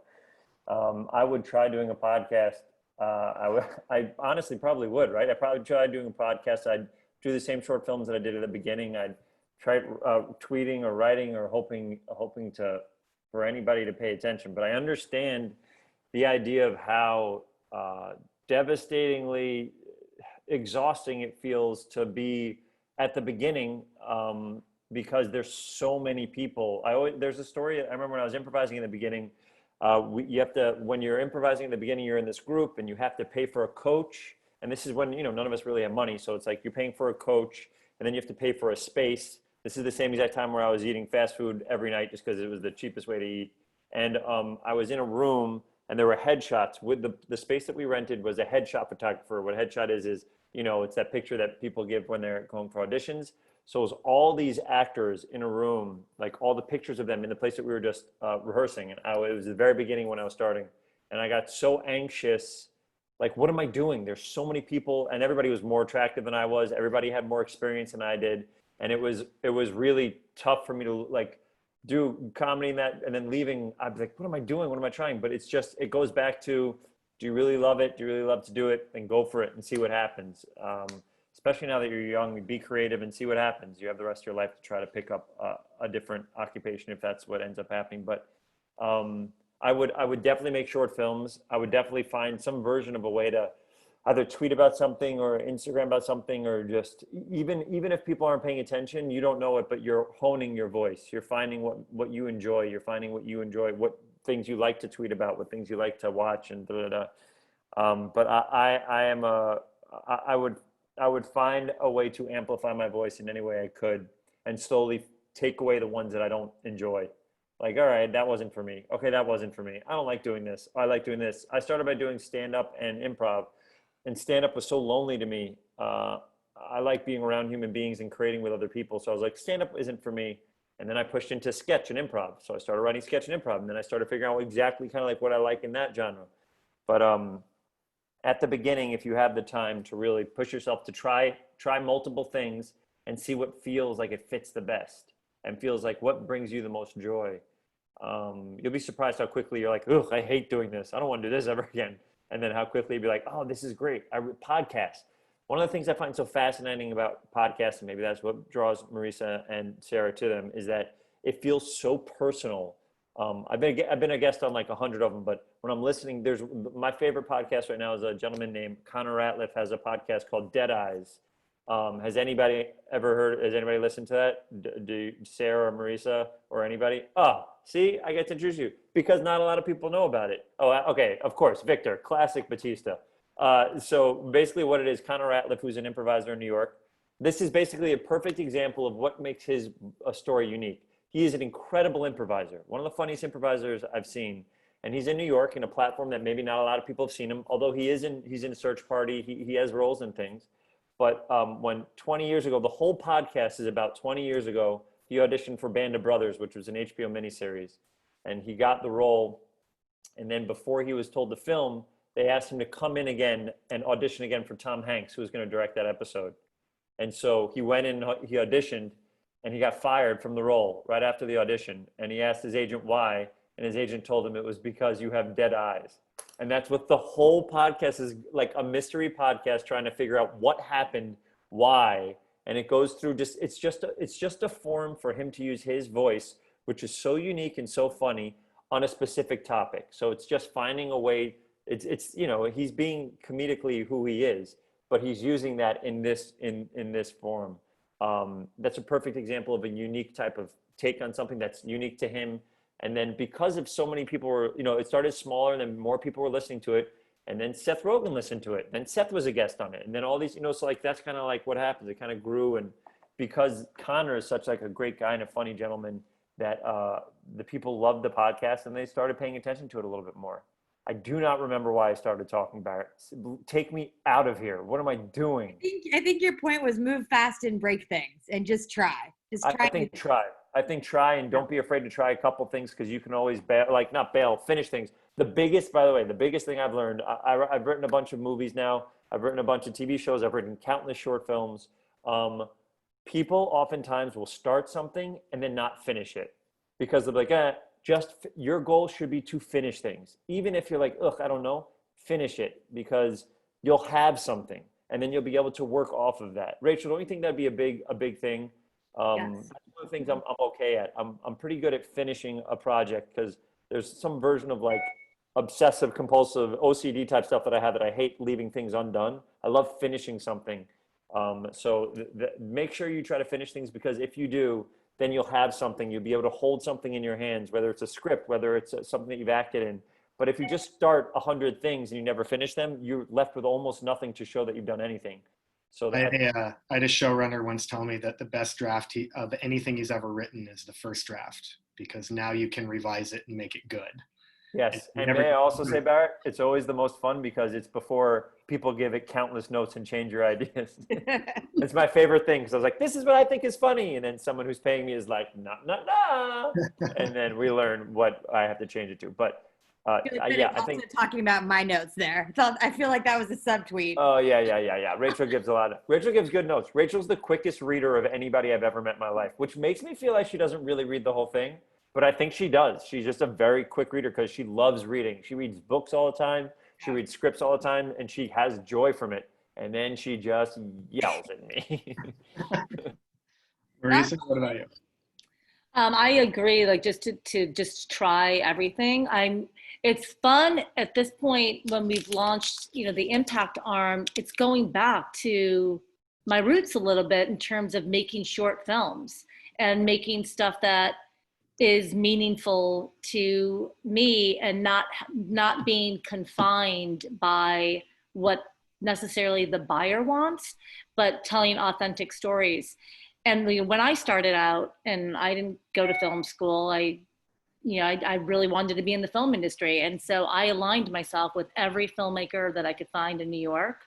I would try doing a podcast. I honestly probably would, right? I'd probably try doing a podcast. I'd do the same short films that I did at the beginning. I'd try tweeting or writing or hoping for anybody to pay attention. But I understand the idea of how devastatingly exhausting it feels to be at the beginning, because there's so many people. There's a story, I remember when I was improvising in the beginning, you have to, when you're improvising in the beginning, you're in this group and you have to pay for a coach. And this is when, none of us really have money. So it's like you're paying for a coach and then you have to pay for a space. This is the same exact time where I was eating fast food every night just because it was the cheapest way to eat. And I was in a room and there were headshots. With the space that we rented was a headshot photographer. What a headshot is, it's that picture that people give when they're going for auditions. So it was all these actors in a room, like all the pictures of them in the place that we were just rehearsing. And it was the very beginning when I was starting. And I got so anxious, like, what am I doing? There's so many people and everybody was more attractive than I was. Everybody had more experience than I did. And it was really tough for me to like do comedy and then leaving. I'd be like, what am I doing? What am I trying? But it's just, it goes back to, do you really love it? Do you really love to do it? Then go for it and see what happens. Especially now that you're young, be creative and see what happens. You have the rest of your life to try to pick up a different occupation if that's what ends up happening. But I would definitely make short films. I would definitely find some version of a way to either tweet about something or Instagram about something, or just even if people aren't paying attention, you don't know it, but you're honing your voice. You're finding what you enjoy. You're finding what you enjoy, what things you like to tweet about, what things you like to watch, and but I would find a way to amplify my voice in any way I could and slowly take away the ones that I don't enjoy. Like, all right, that wasn't for me. Okay, that wasn't for me. I don't like doing this. I like doing this. I started by doing stand-up and improv, and stand-up was so lonely to me. I like being around human beings and creating with other people. So I was like, stand-up isn't for me. And then I pushed into sketch and improv. So I started writing sketch and improv. And then I started figuring out exactly kind of like what I like in that genre. But at the beginning, if you have the time to really push yourself to try multiple things and see what feels like it fits the best and feels like what brings you the most joy, you'll be surprised how quickly you're like, ugh, I hate doing this. I don't want to do this ever again. And then how quickly you'll be like, oh, this is great. Podcast. one of the things I find so fascinating about podcasts, and maybe that's what draws Marisa and Sarah to them, is that it feels so personal. I've been a guest on like 100 of them, but when I'm listening, there's my favorite podcast right now is a gentleman named Connor Ratliff has a podcast called Dead Eyes. Has anybody listened to that? Do Sarah or Marisa or anybody? Oh, see, I get to introduce you because not a lot of people know about it. Oh, okay. Of course, Victor, classic Batista. So basically what it is, Connor Ratliff, who's an improviser in New York, this is basically a perfect example of what makes his story unique. He is an incredible improviser, one of the funniest improvisers I've seen. And he's in New York in a platform that maybe not a lot of people have seen him, although he's in a Search Party, he has roles and things. But when 20 years ago, the whole podcast is about 20 years ago, he auditioned for Band of Brothers, which was an HBO miniseries. And he got the role. And then before he was told to film, they asked him to come in again and audition again for Tom Hanks, who was going to direct that episode. And so he went in, he auditioned, and he got fired from the role right after the audition. And he asked his agent why, and his agent told him it was because you have dead eyes. And that's what the whole podcast is, like a mystery podcast trying to figure out what happened, why. And it goes through it's just a forum for him to use his voice, which is so unique and so funny on a specific topic. So it's just finding a way, it's he's being comedically who he is, but he's using that in this form. That's a perfect example of a unique type of take on something that's unique to him. And then because of so many people were, it started smaller and then more people were listening to it. And then Seth Rogen listened to it. Then Seth was a guest on it. And then all these, so like, that's kind of like what happens. It kind of grew. And because Connor is such like a great guy and a funny gentleman that the people loved the podcast and they started paying attention to it a little bit more. I do not remember why I started talking about it. Take me out of here. What am I doing? I think your point was move fast and break things and just try. I think try and don't be afraid to try a couple things because you can always finish things. The biggest thing I've learned, I've written a bunch of movies now. I've written a bunch of TV shows. I've written countless short films. People oftentimes will start something and then not finish it because they're like, your goal should be to finish things. Even if you're like, I don't know, finish it because you'll have something and then you'll be able to work off of that. Rachel, don't you think that'd be a big thing? Yes. That's one of the things I'm okay at. I'm pretty good at finishing a project because there's some version of like obsessive compulsive OCD type stuff that I have that I hate leaving things undone. I love finishing something. So make sure you try to finish things because if you do, then you'll have something. You'll be able to hold something in your hands, whether it's a script, whether it's something that you've acted in. But if you just start 100 things and you never finish them, you're left with almost nothing to show that you've done anything. So I had a showrunner once tell me that the best draft of anything he's ever written is the first draft because now you can revise it and make it good. Yes, and may I also say, Barrett, it's always the most fun because it's before people give it countless notes and change your ideas. It's my favorite thing because I was like, this is what I think is funny. And then someone who's paying me is like, nah. And then we learn what I have to change it to. But I think talking about my notes there. I feel like that was a subtweet. Oh yeah. Rachel gives good notes. Rachel's the quickest reader of anybody I've ever met in my life, which makes me feel like she doesn't really read the whole thing. But I think she does. She's just a very quick reader because she loves reading. She reads books all the time. She reads scripts all the time, and she has joy from it. And then she just yells at me. Marisa, what about you? I agree. Like just to just try everything. It's fun at this point when we've launched, the impact arm. It's going back to my roots a little bit in terms of making short films and making stuff that is meaningful to me and not being confined by what necessarily the buyer wants, but telling authentic stories. And when I started out, and I didn't go to film school, I really wanted to be in the film industry. And so I aligned myself with every filmmaker that I could find in New York.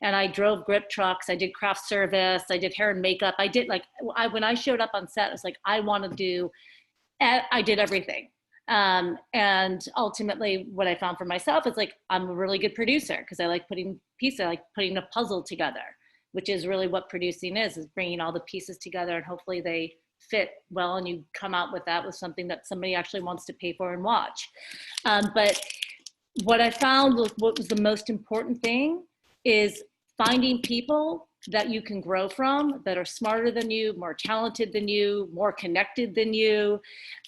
And I drove grip trucks. I did craft service. I did hair and makeup. I did when I showed up on set, I was like, I did everything. And ultimately what I found for myself is like, I'm a really good producer because I like putting a puzzle together, which is really what producing is bringing all the pieces together and hopefully they fit well and you come out with something that somebody actually wants to pay for and watch. But what I found what was the most important thing is finding people that you can grow from, that are smarter than you, more talented than you, more connected than you,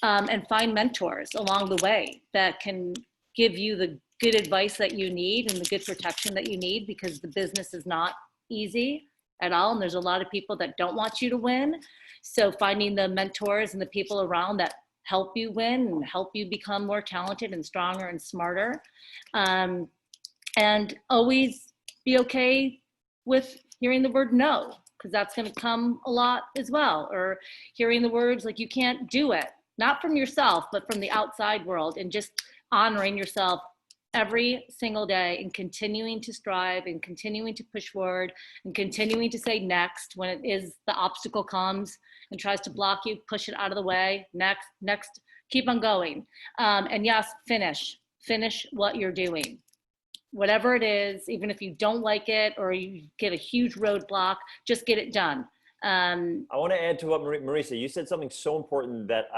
and find mentors along the way that can give you the good advice that you need and the good protection that you need, because the business is not easy at all. And there's a lot of people that don't want you to win. So finding the mentors and the people around that help you win and help you become more talented and stronger and smarter. And always be okay with hearing the word no, because that's going to come a lot as well. Or hearing the words like you can't do it, not from yourself, but from the outside world, and just honoring yourself every single day and continuing to strive and continuing to push forward and continuing to say next when it is the obstacle comes and tries to block you, push it out of the way. Next, keep on going. And yes, finish what you're doing. Whatever it is, even if you don't like it or you get a huge roadblock, just get it done. I want to add to what Marisa, you said something so important that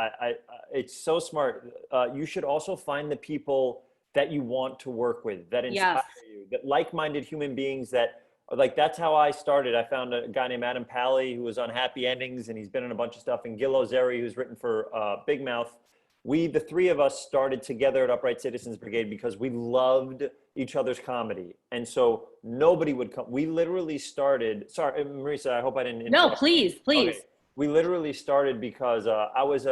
it's so smart. You should also find the people that you want to work with, that inspire you, that like-minded human beings that are like, that's how I started. I found a guy named Adam Pally who was on Happy Endings, and he's been in a bunch of stuff, and Gil Ozeri, who's written for Big Mouth. The three of us started together at Upright Citizens Brigade because we loved each other's comedy. And so nobody would come. We literally started, sorry, Marisa, I hope I didn't interrupt. No, please. Okay. We literally started because I was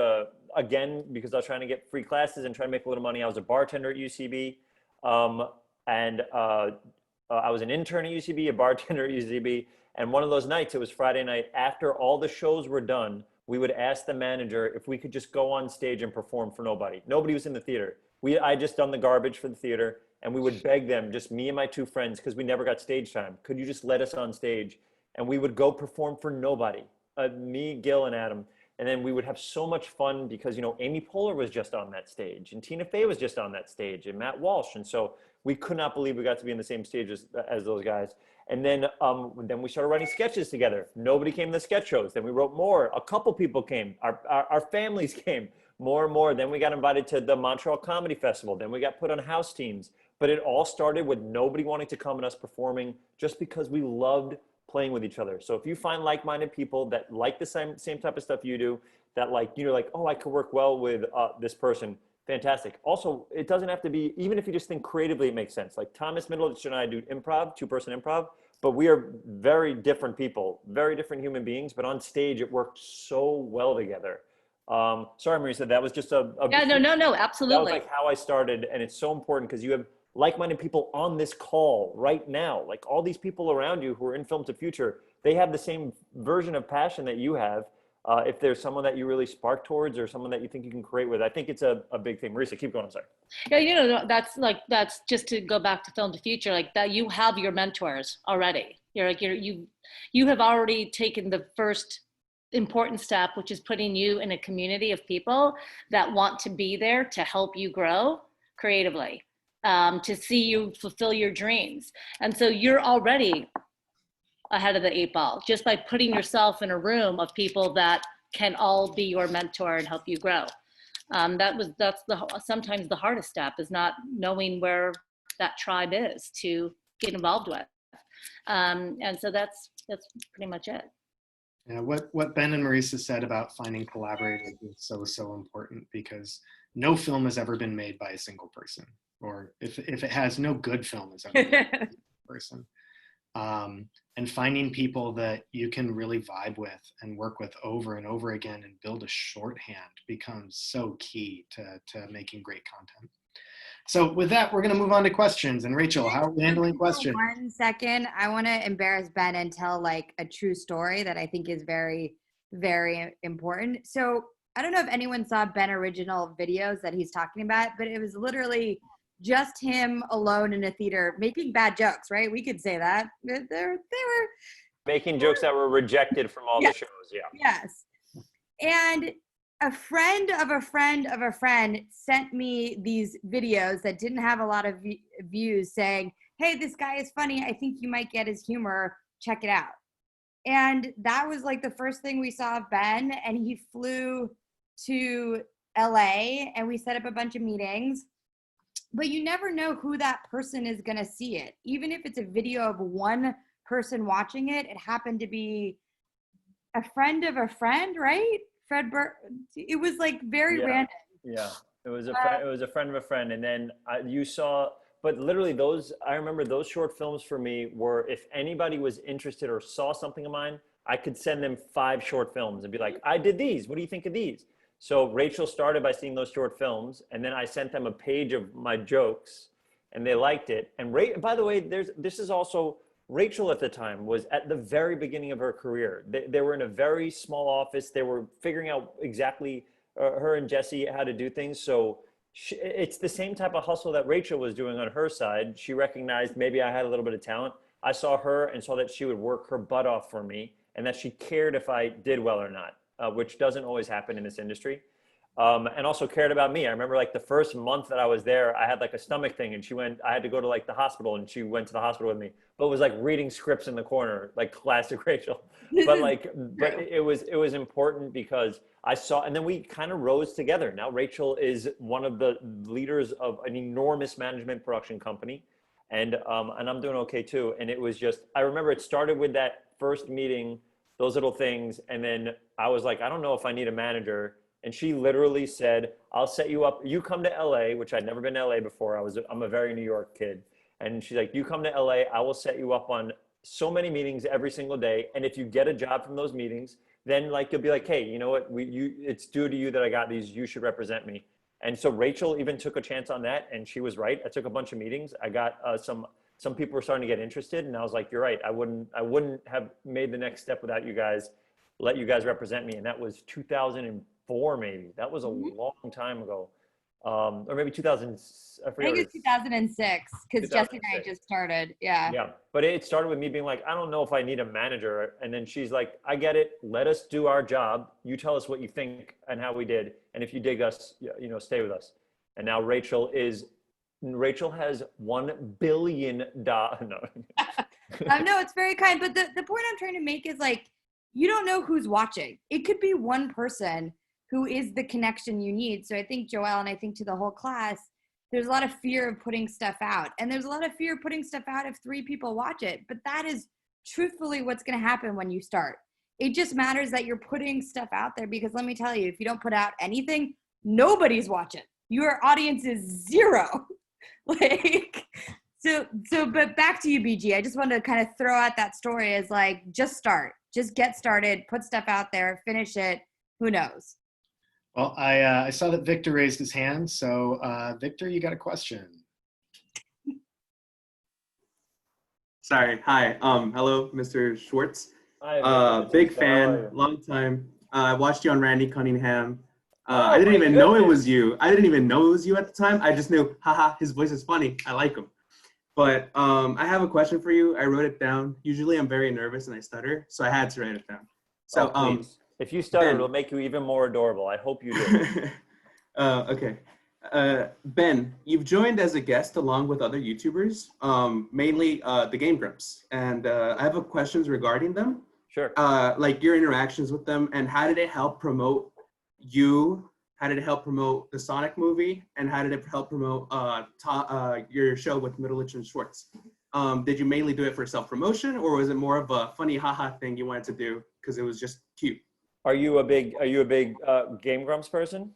because I was trying to get free classes and trying to make a little money. I was a bartender at UCB, and I was an intern at UCB, a bartender at UCB. And one of those nights, it was Friday night, after all the shows were done, we would ask the manager if we could just go on stage and perform for nobody. Nobody was in the theater. I just done the garbage for the theater, and we would beg them, just me and my two friends, because we never got stage time. Could you just let us on stage? And we would go perform for nobody, me, Gil, and Adam. And then we would have so much fun because, Amy Poehler was just on that stage, and Tina Fey was just on that stage, and Matt Walsh. And so we could not believe we got to be in the same stage as those guys. And then we started writing sketches together. Nobody came to the sketch shows. Then we wrote more. A couple people came. Our families came, more and more. Then we got invited to the Montreal Comedy Festival. Then we got put on house teams. But it all started with nobody wanting to come and us performing, just because we loved playing with each other. So if you find like-minded people that like the same type of stuff you do, that you're like, oh, I could work well with this person, fantastic. Also, it doesn't have to be, even if you just think creatively, it makes sense. Like Thomas Middleditch and I do improv, two-person improv, but we are very different people, very different human beings, but on stage it worked so well together. Sorry, Marisa, that was just no, absolutely. That was like how I started, and it's so important because you have like-minded people on this call right now. Like all these people around you who are in Film2Future, they have the same version of passion that you have. If there's someone that you really spark towards or someone that you think you can create with, I think it's a big thing. Marisa, keep going, I'm sorry. Yeah, that's just to go back to Film2Future, like that you have your mentors already. You have already taken the first important step, which is putting you in a community of people that want to be there to help you grow creatively, to see you fulfill your dreams. And so you're already ahead of the 8 ball just by putting yourself in a room of people that can all be your mentor and help you grow. That's sometimes the hardest step, is not knowing where that tribe is to get involved with. And so that's pretty much it. Yeah, what Ben and Marisa said about finding collaborators is so important, because no film has ever been made by a single person, or if it has, no good film has ever been made by a single person. And finding people that you can really vibe with and work with over and over again and build a shorthand becomes so key to making great content. So with that, we're going to move on to questions. And Rachel, how are we handling questions? 1 second. I want to embarrass Ben and tell a true story that I think is very, very important. So I don't know if anyone saw Ben original videos that he's talking about, but it was literally just him alone in a theater making bad jokes, right? We could say that. They were making jokes that were rejected from all the shows, yeah. Yes. And a friend of a friend of a friend sent me these videos that didn't have a lot of views saying, hey, this guy is funny. I think you might get his humor. Check it out. And that was the first thing we saw of Ben. And he flew to LA and we set up a bunch of meetings. But you never know who that person is going to see it. Even if it's a video of one person watching it. It happened to be a friend of a friend, right? It was like very random. Yeah, it was a friend of a friend, and then you saw. But literally, I remember those short films for me were, if anybody was interested or saw something of mine, I could send them 5 short films and be like, I did these. What do you think of these? So Rachel started by seeing those short films, and then I sent them a page of my jokes, and they liked it. And by the way, this is also, Rachel at the time was at the very beginning of her career. They were in a very small office. They were figuring out exactly, her and Jesse, how to do things. So it's the same type of hustle that Rachel was doing on her side. She recognized maybe I had a little bit of talent. I saw her and saw that she would work her butt off for me, and that she cared if I did well or not, which doesn't always happen in this industry. And also cared about me. I remember like the first month that I was there, I had like a stomach thing, and I had to go to like the hospital, and she went to the hospital with me, but it was like reading scripts in the corner, like classic Rachel. But it was important because I saw, and then we kind of rose together. Now Rachel is one of the leaders of an enormous management production company. And I'm doing okay too. And it was just, I remember it started with that first meeting, those little things. And then I was like, I don't know if I need a manager. And she literally said, I'll set you up. You come to LA, which I'd never been to LA before. I'm a very New York kid. And she's like, you come to LA, I will set you up on so many meetings every single day. And if you get a job from those meetings, then like, you'll be like, hey, you know what? It's due to you that I got these, you should represent me. And so Rachel even took a chance on that, and she was right. I took a bunch of meetings. I got some people were starting to get interested, and I was like, you're right. I wouldn't have made the next step without you guys, let you guys represent me. And that was 2004, maybe. That was a long time ago. Or maybe 2000, I forget. I think it's 2006, because Jesse and I just started. Yeah. Yeah. But it started with me being like, I don't know if I need a manager. And then she's like, I get it. Let us do our job. You tell us what you think and how we did. And if you dig us, stay with us. And now Rachel has $1 billion. No. No, it's very kind. But the point I'm trying to make is like, you don't know who's watching. It could be one person who is the connection you need. So I think, Joelle, and I think to the whole class, there's a lot of fear of putting stuff out. And there's a lot of fear of putting stuff out if 3 people watch it. But that is truthfully what's going to happen when you start. It just matters that you're putting stuff out there, because let me tell you, if you don't put out anything, nobody's watching. Your audience is 0. But back to you, BG. I just wanted to kind of throw out that story as like, just start. Just get started, put stuff out there, finish it. Who knows? Well, I saw that Victor raised his hand. So Victor, you got a question. Sorry. Hi. Hello, Mr. Schwartz. Hi, big fan, long time. I watched you on Randy Cunningham. I didn't even goodness. know it was you. I didn't even know it was you at the time. I just knew, haha, his voice is funny. I like him. But I have a question for you. I wrote it down. Usually I'm very nervous and I stutter, so I had to write it down. So please. If you stutter, it'll make you even more adorable. I hope you do. Okay. Ben, you've joined as a guest along with other YouTubers, mainly the Game Grumps. And I have questions regarding them. Sure. Like your interactions with them, and how did it help promote you? How did it help promote the Sonic movie? And how did it help promote your show with Middleditch and Schwartz? Did you mainly do it for self-promotion, or was it more of a funny haha thing you wanted to do because it was just cute? Are you a big Game Grumps person?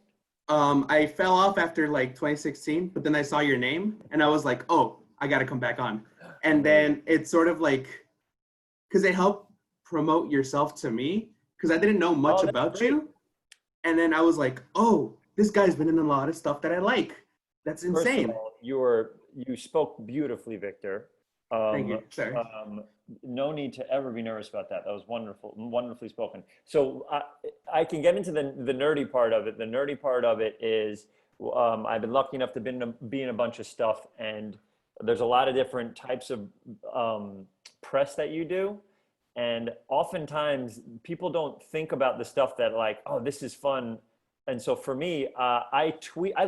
I fell off after like 2016, but then I saw your name and I was like, oh, I got to come back on. And then it's sort of like, because it helped promote yourself to me, because I didn't know much about you. And then I was like, oh, this guy's been in a lot of stuff that I like. That's insane. First of all, you spoke beautifully, Victor. Thank you. Sorry. No need to ever be nervous about that. That was wonderfully spoken. So I can get into the nerdy part of it. The nerdy part of it is I've been lucky enough to be in a bunch of stuff, and there's a lot of different types of press that you do. And oftentimes people don't think about the stuff that like, oh, this is fun. And so for me, I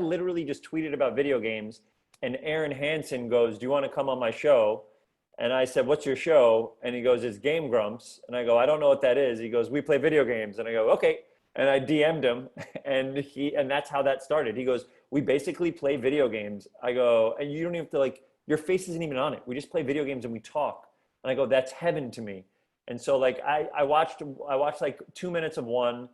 literally just tweeted about video games, and Aaron Hansen goes, do you want to come on my show? And I said, what's your show? And he goes, it's Game Grumps. And I go, I don't know what that is. He goes, we play video games. And I go, okay. And I DM'd him, and that's how that started. He goes, we basically play video games. I go, and you don't even have to, like, your face isn't even on it. We just play video games and we talk. And I go, that's heaven to me. And so like I watched like 2 minutes of one,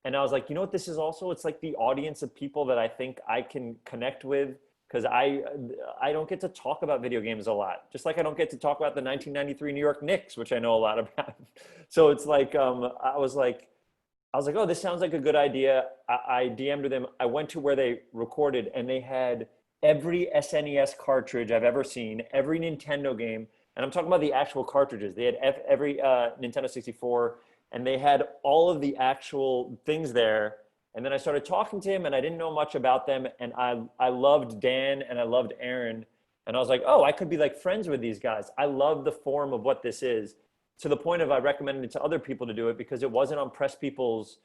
and I was like, you know what this is also? It's like the audience of people that I think I can connect with, because I don't get to talk about video games a lot. Just like I don't get to talk about the 1993 New York Knicks, which I know a lot about. So it's like I was like, oh, this sounds like a good idea. I DM'd them. I went to where they recorded, and they had every SNES cartridge I've ever seen, every Nintendo game. And I'm talking about the actual cartridges. They had every Nintendo 64, and they had all of the actual things there. And then I started talking to him, and I didn't know much about them. And I loved Dan, and I loved Aaron. And I was like, oh, I could be like friends with these guys. I love the form of what this is, to the point of I recommended it to other people to do it because it wasn't on press people's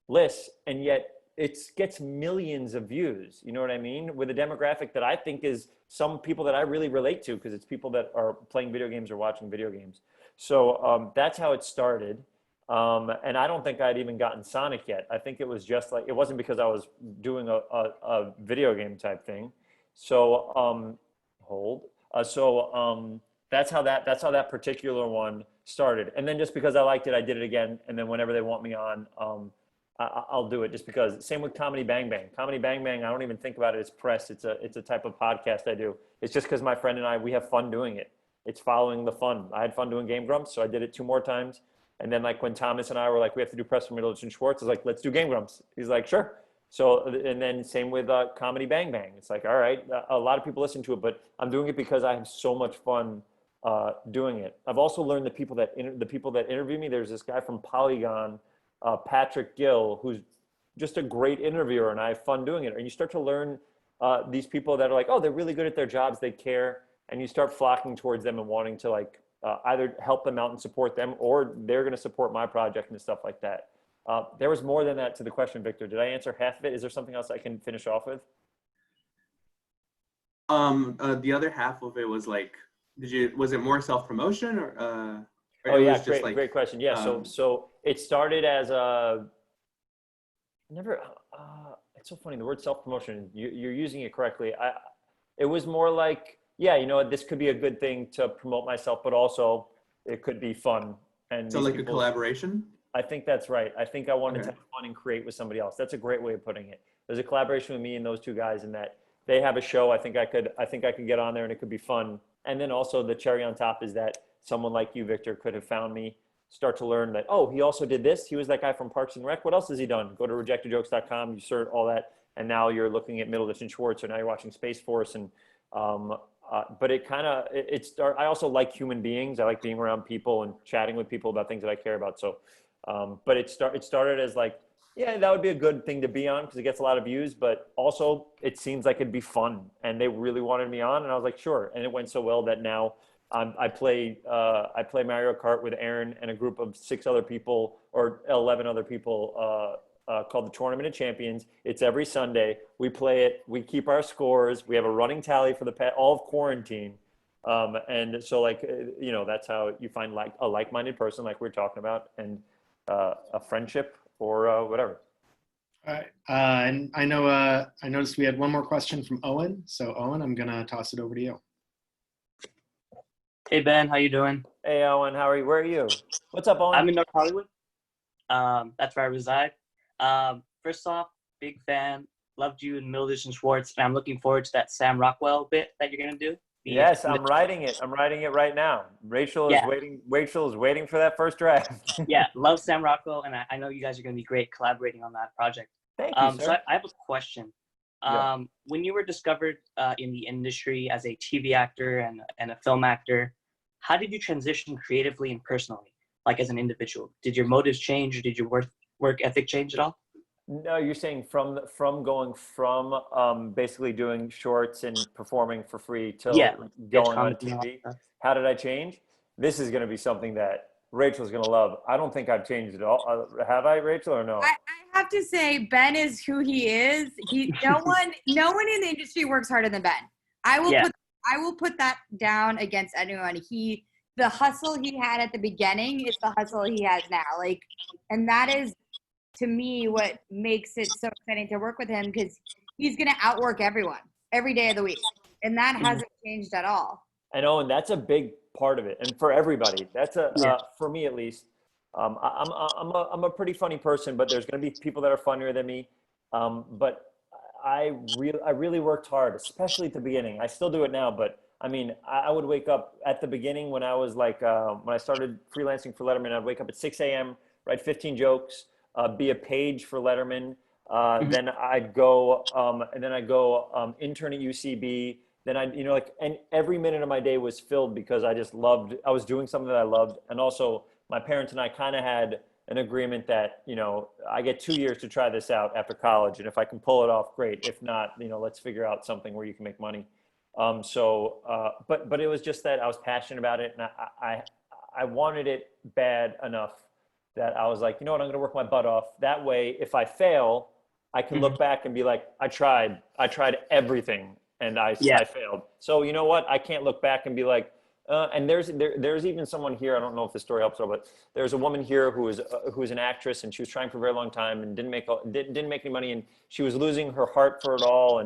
lists. And yet it gets millions of views. You know what I mean? With a demographic that I think is some people that I really relate to, because it's people that are playing video games or watching video games. So that's how it started. And I don't think I'd even gotten Sonic yet. I think it was just like, it wasn't because I was doing a video game type thing. So that's how that particular one started. And then just because I liked it, I did it again. And then whenever they want me on, I'll do it, just because. Same with Comedy Bang Bang. Comedy Bang Bang, I don't even think about it as press. It's a type of podcast I do. It's just because my friend and I, we have fun doing it. It's following the fun. I had fun doing Game Grumps, so I did it 2 more times. And then like when Thomas and I were like, we have to do press for Middleditch and Schwartz, I was like, let's do Game Grumps. He's like, sure. So, and then same with Comedy Bang Bang. It's like, all right, a lot of people listen to it, but I'm doing it because I have so much fun doing it. I've also learned the people that interview me. There's this guy from Polygon, Patrick Gill, who's just a great interviewer, and I have fun doing it. And you start to learn these people that are like, oh, they're really good at their jobs, they care, and you start flocking towards them and wanting to like either help them out and support them, or they're going to support my project and stuff like that. There was more than that to the question, Victor. Did I answer half of it? Is there something else I can finish off with? The other half of it was like, was it more self-promotion or Oh yeah, just like, great question. Yeah, so it started as a it's so funny, the word self-promotion, you're using it correctly. It was more like, yeah, you know what, this could be a good thing to promote myself, but also it could be fun. And so like a collaboration? I think that's right. I think I wanted to have fun and create with somebody else. That's a great way of putting it. There's a collaboration with me and those 2 guys, in that they have a show. I think I could get on there and it could be fun. And then also the cherry on top is that someone like you, Victor, could have found me, start to learn that, oh, he also did this. He was that guy from Parks and Rec. What else has he done? Go to rejectedjokes.com, you search all that. And now you're looking at Middleditch and Schwartz, or now you're watching Space Force. And, but it kind of, I also like human beings. I like being around people and chatting with people about things that I care about. So, but it started as like, yeah, that would be a good thing to be on because it gets a lot of views, but also it seems like it'd be fun, and they really wanted me on, and I was like, sure. And it went so well that now I play Mario Kart with Aaron and a group of 6 other people, or 11 other people, called the Tournament of Champions. It's every Sunday. We play it. We keep our scores. We have a running tally for all of quarantine. And so like, you know, that's how you find like a like-minded person, like we're talking about, and a friendship or whatever. All right. And I know, I noticed we had one more question from Owen. So Owen, I'm going to toss it over to you. Hey, Ben, how you doing? Hey, Owen, how are you? Where are you? What's up, Owen? I'm in North Hollywood. That's where I reside. First off, big fan. Loved you in Middleditch and Schwartz, and I'm looking forward to that Sam Rockwell bit that you're going to do. Yes, I'm writing it. I'm writing it right now. Rachel is waiting. Rachel is waiting for that first draft. Yeah, love Sam Rockwell, and I know you guys are going to be great collaborating on that project. Thank you, sir. So I have a question. When you were discovered in the industry as a TV actor and a film actor, how did you transition creatively and personally, like as an individual? Did your motives change, or did your work ethic change at all? No, you're saying from going from basically doing shorts and performing for free to going on TV. How did I change? This is going to be something that Rachel's going to love. I don't think I've changed at all. Have I, Rachel, or no? I have to say, Ben is who he is. No one in the industry works harder than Ben. I will put that down against anyone. The hustle he had at the beginning is the hustle he has now. Like, and that is, to me, what makes it so exciting to work with him, because he's going to outwork everyone every day of the week. And that hasn't changed at all. I know, and that's a big part of it, and for everybody. That's for me at least. I'm a pretty funny person, but there's going to be people that are funnier than me. But I really worked hard, especially at the beginning. I still do it now, but I mean, I would wake up at the beginning when I was like, when I started freelancing for Letterman, I'd wake up at 6 a.m., write 15 jokes, be a page for Letterman. Then I'd go, intern at UCB. Then and every minute of my day was filled because I was doing something that I loved. And also my parents and I kind of had an agreement that, I get 2 years to try this out after college. And if I can pull it off, great. If not, let's figure out something where you can make money. But it was just that I was passionate about it, and I wanted it bad enough that I was like, I'm going to work my butt off. That way, if I fail, I can look back and be like, I tried everything and I failed. So you know what? I can't look back and be like, and there's even someone here. I don't know if the story helps at all, but there's a woman here who is an actress, and she was trying for a very long time and didn't make any money, and she was losing her heart for it all.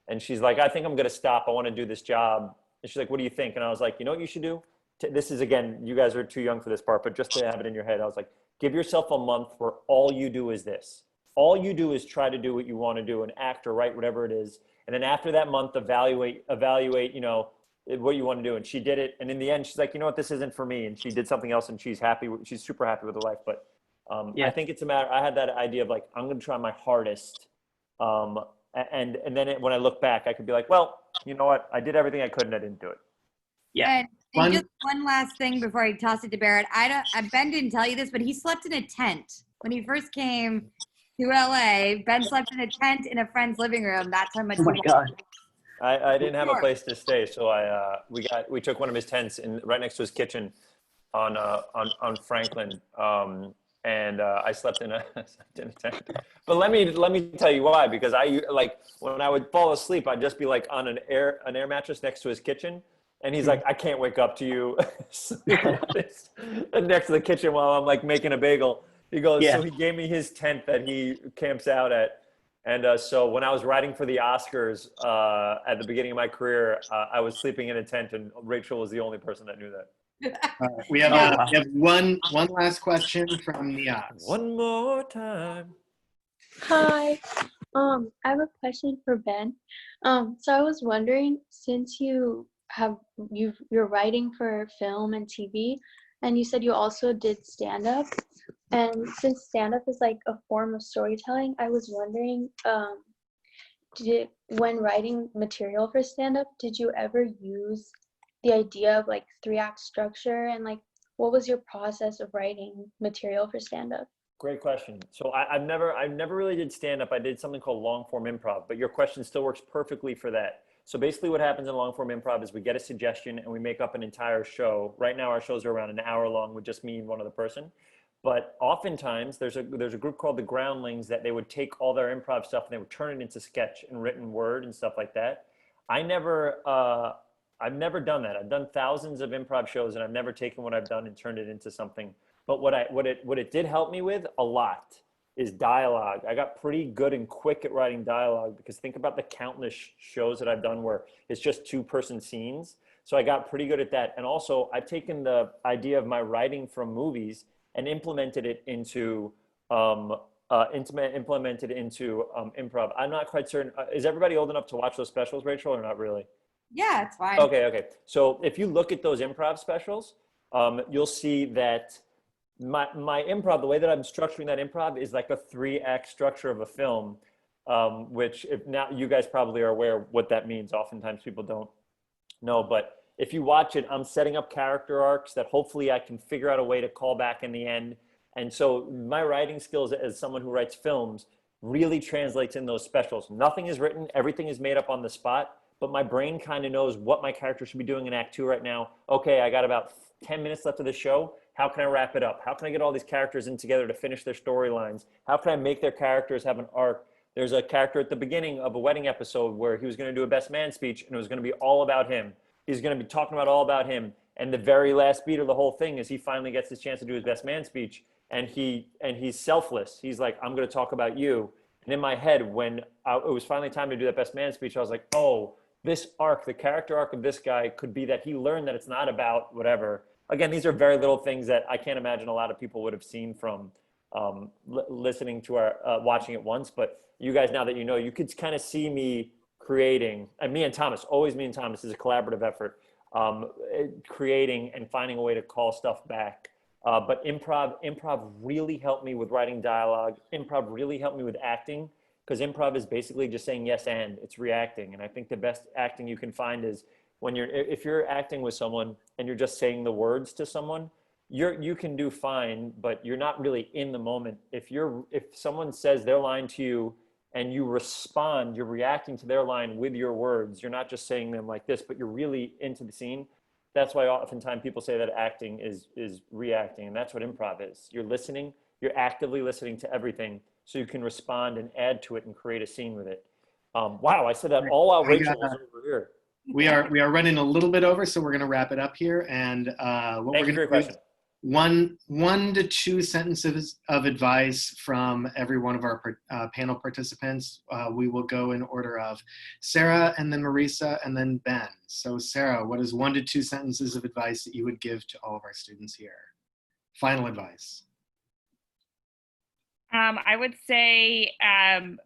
And she's like, I think I'm going to stop. I want to do this job. And she's like, what do you think? And I was like, you know what you should do? This is, again, you guys are too young for this part, but just to have it in your head, I was like, give yourself a month where all you do is this. All you do is try to do what you want to do and act or write, whatever it is. And then after that month, evaluate, what you want to do. And she did it. And in the end, she's like, you know what, this isn't for me. And she did something else, and she's super happy with her life. But I think it's a matter, I had that idea of like, I'm going to try my hardest. And then when I look back, I could be like, well, you know what? I did everything I could and I didn't do it. Yeah. And just one last thing before I toss it to Barrett. Ben didn't tell you this, but he slept in a tent. When he first came to LA, Ben slept in a tent in a friend's living room. That's how much Oh my God. I didn't have a place to stay. So we took one of his tents right next to his kitchen on Franklin. And I slept in a tent. But let me tell you why. Because when I would fall asleep, I'd just be like on an air mattress next to his kitchen, and he's like, I can't wake up to you next to the kitchen while I'm like making a bagel. He goes, So he gave me his tent that he camps out at, and so when I was writing for the Oscars at the beginning of my career, I was sleeping in a tent, and Rachel was the only person that knew that. We have one last question from the odds. One more time. Hi. I have a question for Ben. So I was wondering, since you're writing for film and TV, and you said you also did stand-up, and since stand-up is like a form of storytelling, I was wondering, when writing material for stand-up, did you ever use the idea of like 3-act structure, and like what was your process of writing material for stand-up? Great question. So I've never really did stand-up. I did something called long form improv, but your question still works perfectly for that. So basically what happens in long form improv is we get a suggestion and we make up an entire show. Right now our shows are around an hour long with just me and one other person. But oftentimes there's a group called the Groundlings that they would take all their improv stuff and they would turn it into sketch and written word and stuff like that. I've never done that. I've done thousands of improv shows, and I've never taken what I've done and turned it into something. But what it did help me with a lot is dialogue. I got pretty good and quick at writing dialogue, because think about the countless shows that I've done where it's just 2-person scenes. So I got pretty good at that. And also I've taken the idea of my writing from movies and implemented it into improv. I'm not quite certain. Is everybody old enough to watch those specials, Rachel, or not really? Yeah, it's fine. Okay. So if you look at those improv specials, you'll see that my improv, the way that I'm structuring that improv is like a 3-act structure of a film, which if now you guys probably are aware what that means. Oftentimes people don't know, but if you watch it, I'm setting up character arcs that hopefully I can figure out a way to call back in the end. And so my writing skills as someone who writes films really translates in those specials. Nothing is written, everything is made up on the spot. But my brain kind of knows what my character should be doing in Act 2 right now. Okay, I got about 10 minutes left of the show. How can I wrap it up? How can I get all these characters in together to finish their storylines? How can I make their characters have an arc? There's a character at the beginning of a wedding episode where he was going to do a best man speech, and it was going to be all about him. He's going to be talking about all about him. And the very last beat of the whole thing is he finally gets his chance to do his best man speech, and he's selfless. He's like, I'm going to talk about you. And in my head, when it was finally time to do that best man speech, I was like, oh, this arc, the character arc of this guy could be that he learned that it's not about whatever. Again, these are very little things that I can't imagine a lot of people would have seen from listening to our, watching it once. But you guys, now that you know, you could kind of see me creating, and me and Thomas, always me and Thomas, is a collaborative effort, creating and finding a way to call stuff back. But improv really helped me with writing dialogue. Improv really helped me with acting, because improv is basically just saying yes and it's reacting. And I think the best acting you can find is when if you're acting with someone and you're just saying the words to someone, you can do fine, but you're not really in the moment. If someone says their line to you and you respond, you're reacting to their line with your words. You're not just saying them like this, but you're really into the scene. That's why oftentimes people say that acting is reacting, and that's what improv is. You're listening, you're actively listening to everything, so you can respond and add to it and create a scene with it. Wow, I said that all while Rachel was over here. We are running a little bit over, so we're going to wrap it up here. And what we're going to do is one to two sentences of advice from every one of our panel participants. We will go in order of Sarah, and then Marisa, and then Ben. So Sarah, what is 1 to 2 sentences of advice that you would give to all of our students here? Final advice. I would say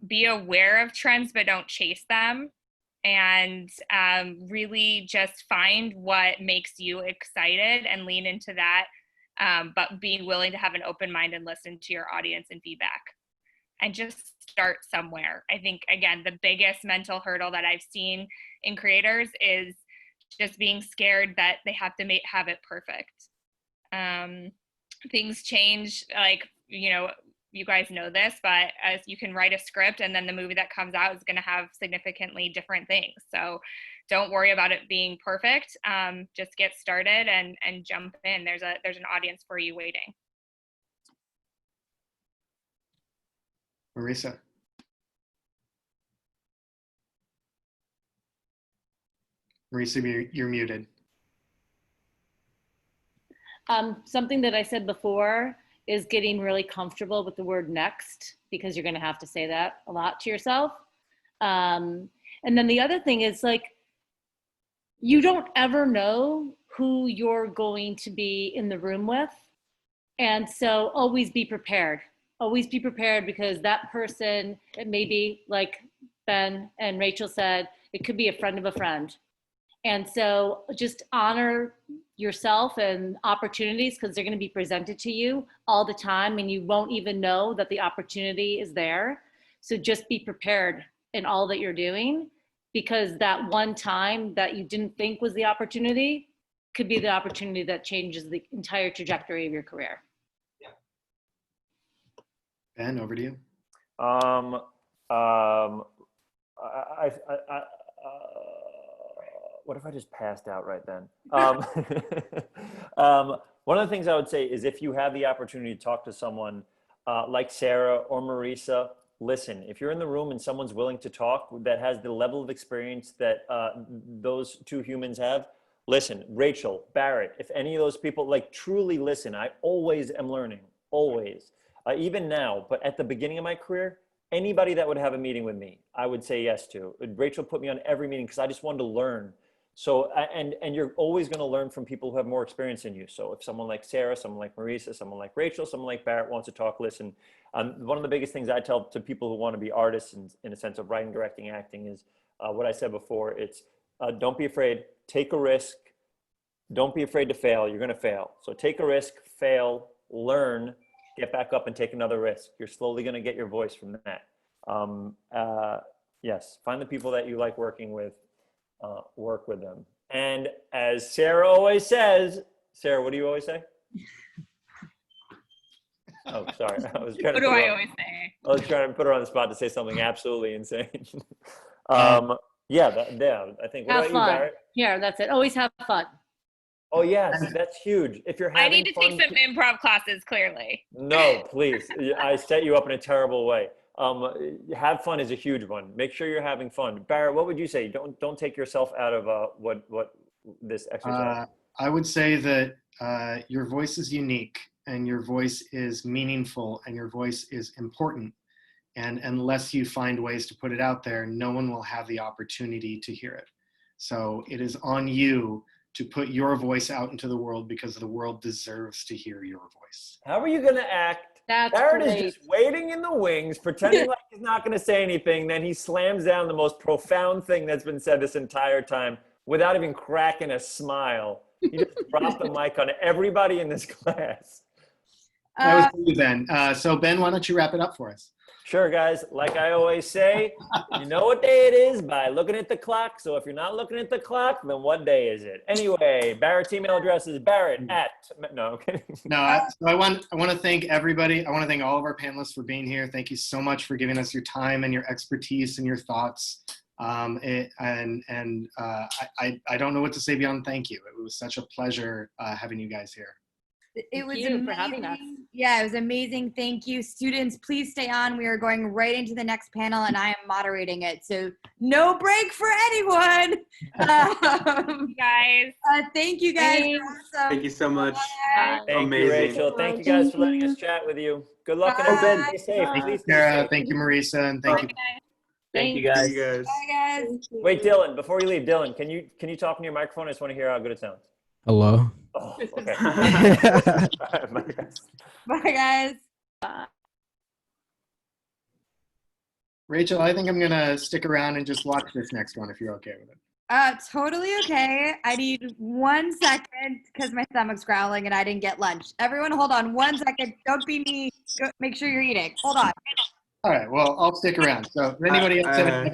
be aware of trends, but don't chase them. And really just find what makes you excited and lean into that. But being willing to have an open mind and listen to your audience and feedback. And just start somewhere. I think, again, the biggest mental hurdle that I've seen in creators is just being scared that they have to have it perfect. Things change, like, you know, you guys know this, but as you can write a script and then the movie that comes out is going to have significantly different things. So don't worry about it being perfect. Just get started and jump in. There's an audience for you waiting. Marisa. Marisa, you're muted. Something that I said before is getting really comfortable with the word next, because you're going to have to say that a lot to yourself. And then the other thing is, like, you don't ever know who you're going to be in the room with. And so always be prepared. Always be prepared, because that person, it may be, like Ben and Rachel said, it could be a friend of a friend. And so just honor yourself and opportunities, because they're going to be presented to you all the time and you won't even know that the opportunity is there. So just be prepared in all that you're doing, because that one time that you didn't think was the opportunity could be the opportunity that changes the entire trajectory of your career. Yeah. Ben, over to you. What if I just passed out right then? One of the things I would say is, if you have the opportunity to talk to someone like Sarah or Marisa, listen. If you're in the room and someone's willing to talk that has the level of experience that those two humans have, listen. Rachel, Barrett, if any of those people, like, truly listen. I always am learning, always. Even now, but at the beginning of my career, anybody that would have a meeting with me, I would say yes to. Rachel put me on every meeting because I just wanted to learn. So, and you're always going to learn from people who have more experience than you. So if someone like Sarah, someone like Marisa, someone like Rachel, someone like Barrett wants to talk, listen. One of the biggest things I tell to people who want to be artists in a sense of writing, directing, acting is what I said before. It's don't be afraid, take a risk. Don't be afraid to fail. You're going to fail. So take a risk, fail, learn, get back up and take another risk. You're slowly going to get your voice from that. Yes, find the people that you like working with. Work with them. And as Sarah always says, Sarah, what do you always say? Oh, sorry. I was trying What do I always say? I was trying to put her on the spot to say something absolutely insane. I think. What Have about fun. you, Barrett? Yeah, that's it. Always have fun. Oh yes, that's huge. If you're having I need to fun, take some improv classes, clearly. No, please. I set you up in a terrible way. Have fun is a huge one. Make sure you're having fun. Barrett, what would you say? Don't take yourself out of what this exercise. I would say that your voice is unique, and your voice is meaningful, and your voice is important. And unless you find ways to put it out there, no one will have the opportunity to hear it. So it is on you to put your voice out into the world because the world deserves to hear your voice. How are you going to act? That's Barrett great. is just waiting in the wings, pretending like he's not going to say anything. Then he slams down the most profound thing that's been said this entire time without even cracking a smile. He just dropped the mic on everybody in this class. That was for you, Ben. So Ben, why don't you wrap it up for us? Sure, guys. Like I always say, you know what day it is by looking at the clock. So if you're not looking at the clock, then what day is it? Anyway, Barrett's email address is Barrett at, no, okay. No, so I want to thank everybody. I want to thank all of our panelists for being here. Thank you so much for giving us your time and your expertise and your thoughts. I don't know what to say beyond thank you. It was such a pleasure having you guys here. It was Thank you for having us. amazing. Yeah, it was amazing. Thank you. Students, please stay on. We are going right into the next panel and I am moderating it. So no break for anyone. Guys. Thank you guys. Thanks. Awesome. Thank you so much. Bye. Thank Amazing. you, Rachel. Thank you guys for letting us chat with you. Good luck Bye. and stay safe. Bye. Please stay Sarah, safe. thank you, Marisa, and thank you. Thank you Thank guys. you guys. Bye guys. Thank you. Wait, Dylan, before you leave, Dylan, can you talk into your microphone? I just want to hear how good it sounds. Hello. Oh, okay. Bye, guys. Bye guys. Rachel, I think I'm going to stick around and just watch this next one if you're okay with it. Totally okay. I need 1 second because my stomach's growling and I didn't get lunch. Everyone hold on 1 second. Don't be me. Go, make sure you're eating. Hold on. All right, well, I'll stick around. So, does anybody else have any